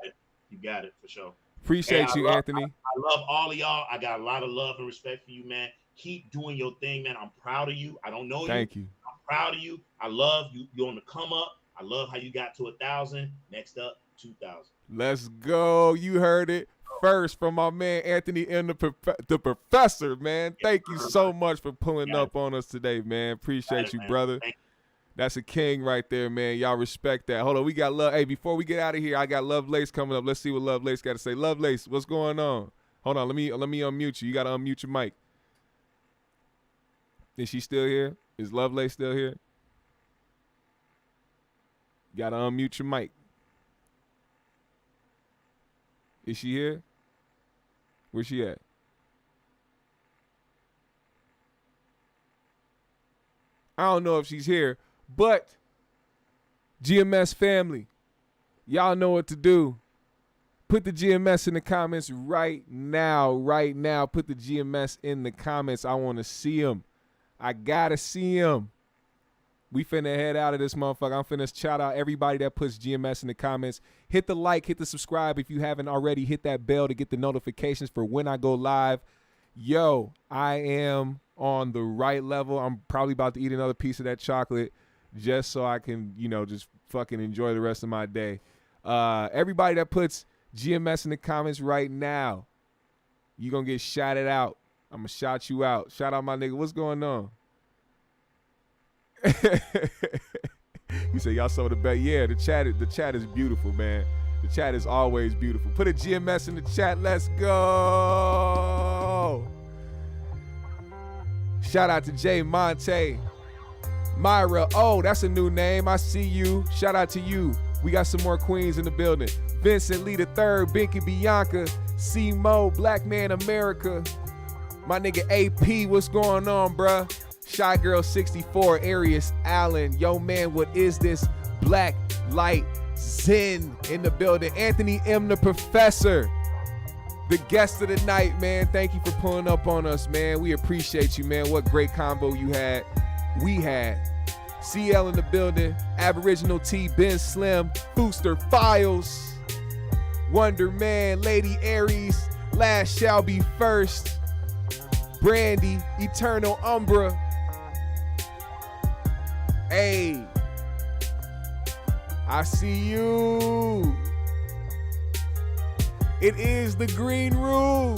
You got it for sure. Appreciate you, Anthony. I love all of y'all. I got a lot of love and respect for you, man. Keep doing your thing, man. I'm proud of you. I don't know you. Thank you. I'm proud of you. I love you. You're on the come up. I love how you got to 1,000. Next up, 2,000. Let's go. You heard it first from my man Anthony M. the Professor, man. Thank you so much for pulling up on us today, man. Appreciate you, brother. That's a king right there, man. Y'all respect that. Hold on, we got Love. Hey, before we get out of here, I got Lovelace coming up. Let's see what Lovelace got to say. Lovelace, what's going on? Hold on, let me unmute you. You got to unmute your mic. Is she still here? Is Lovelace still here? You got to unmute your mic. Is she here? Where's she at? I don't know if she's here, but GMS family, y'all know what to do. Put the GMS in the comments right now. Put the GMS in the comments. I want to see them. I got to see them. We finna head out of this motherfucker. I'm finna shout out everybody that puts GMS in the comments. Hit the like, hit the subscribe if you haven't already. Hit that bell to get the notifications for when I go live. Yo, I am on the right level. I'm probably about to eat another piece of that chocolate just so I can, just fucking enjoy the rest of my day. Everybody that puts GMS in the comments right now, you gonna get shouted out. I'm gonna shout you out. Shout out my nigga. What's going on? You say y'all some of the best. Yeah, the chat is beautiful, man. The chat is always beautiful. Put a GMS in the chat. Let's go. Shout out to Jay Monte. Myra. Oh, that's a new name. I see you. Shout out to you. We got some more queens in the building. Vincent Lee III, Binky Bianca, C-Mo, Black Man America. My nigga AP, what's going on, bruh? Shy Girl 64, Arius Allen. Yo, man, what is this? Blacklight Zen in the building. Anthony M. the Professor, the guest of the night, man. Thank you for pulling up on us, man. We appreciate you, man. What great combo you had. We had CL in the building. Aboriginal T, Ben Slim, Booster Files, Wonder Man, Lady Aries, Last Shall Be First, Brandy, Eternal Umbra. Hey, I see you. It is the green room.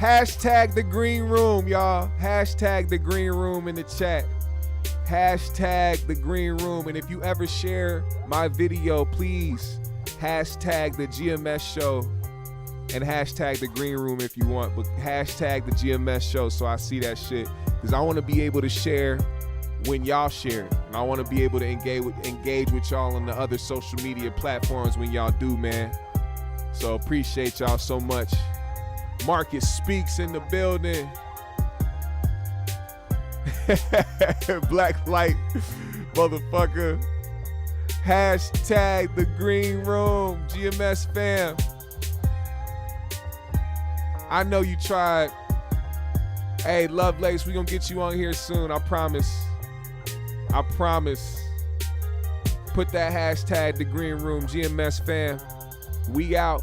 Hashtag the green room, y'all. Hashtag the green room in the chat. Hashtag the green room. And if you ever share my video, please hashtag the GMS show and hashtag the green room if you want, but hashtag the GMS show so I see that shit, because I want to be able to share when y'all share it, and I want to be able to engage with y'all on the other social media platforms when y'all do, man. So appreciate y'all so much. Marcus Speaks in the building. Blacklight, motherfucker. Hashtag the green room, GMS fam. I know you tried. Hey, Lovelace, we gonna get you on here soon. I promise. I promise. Put that hashtag the green room, GMS fam. We out.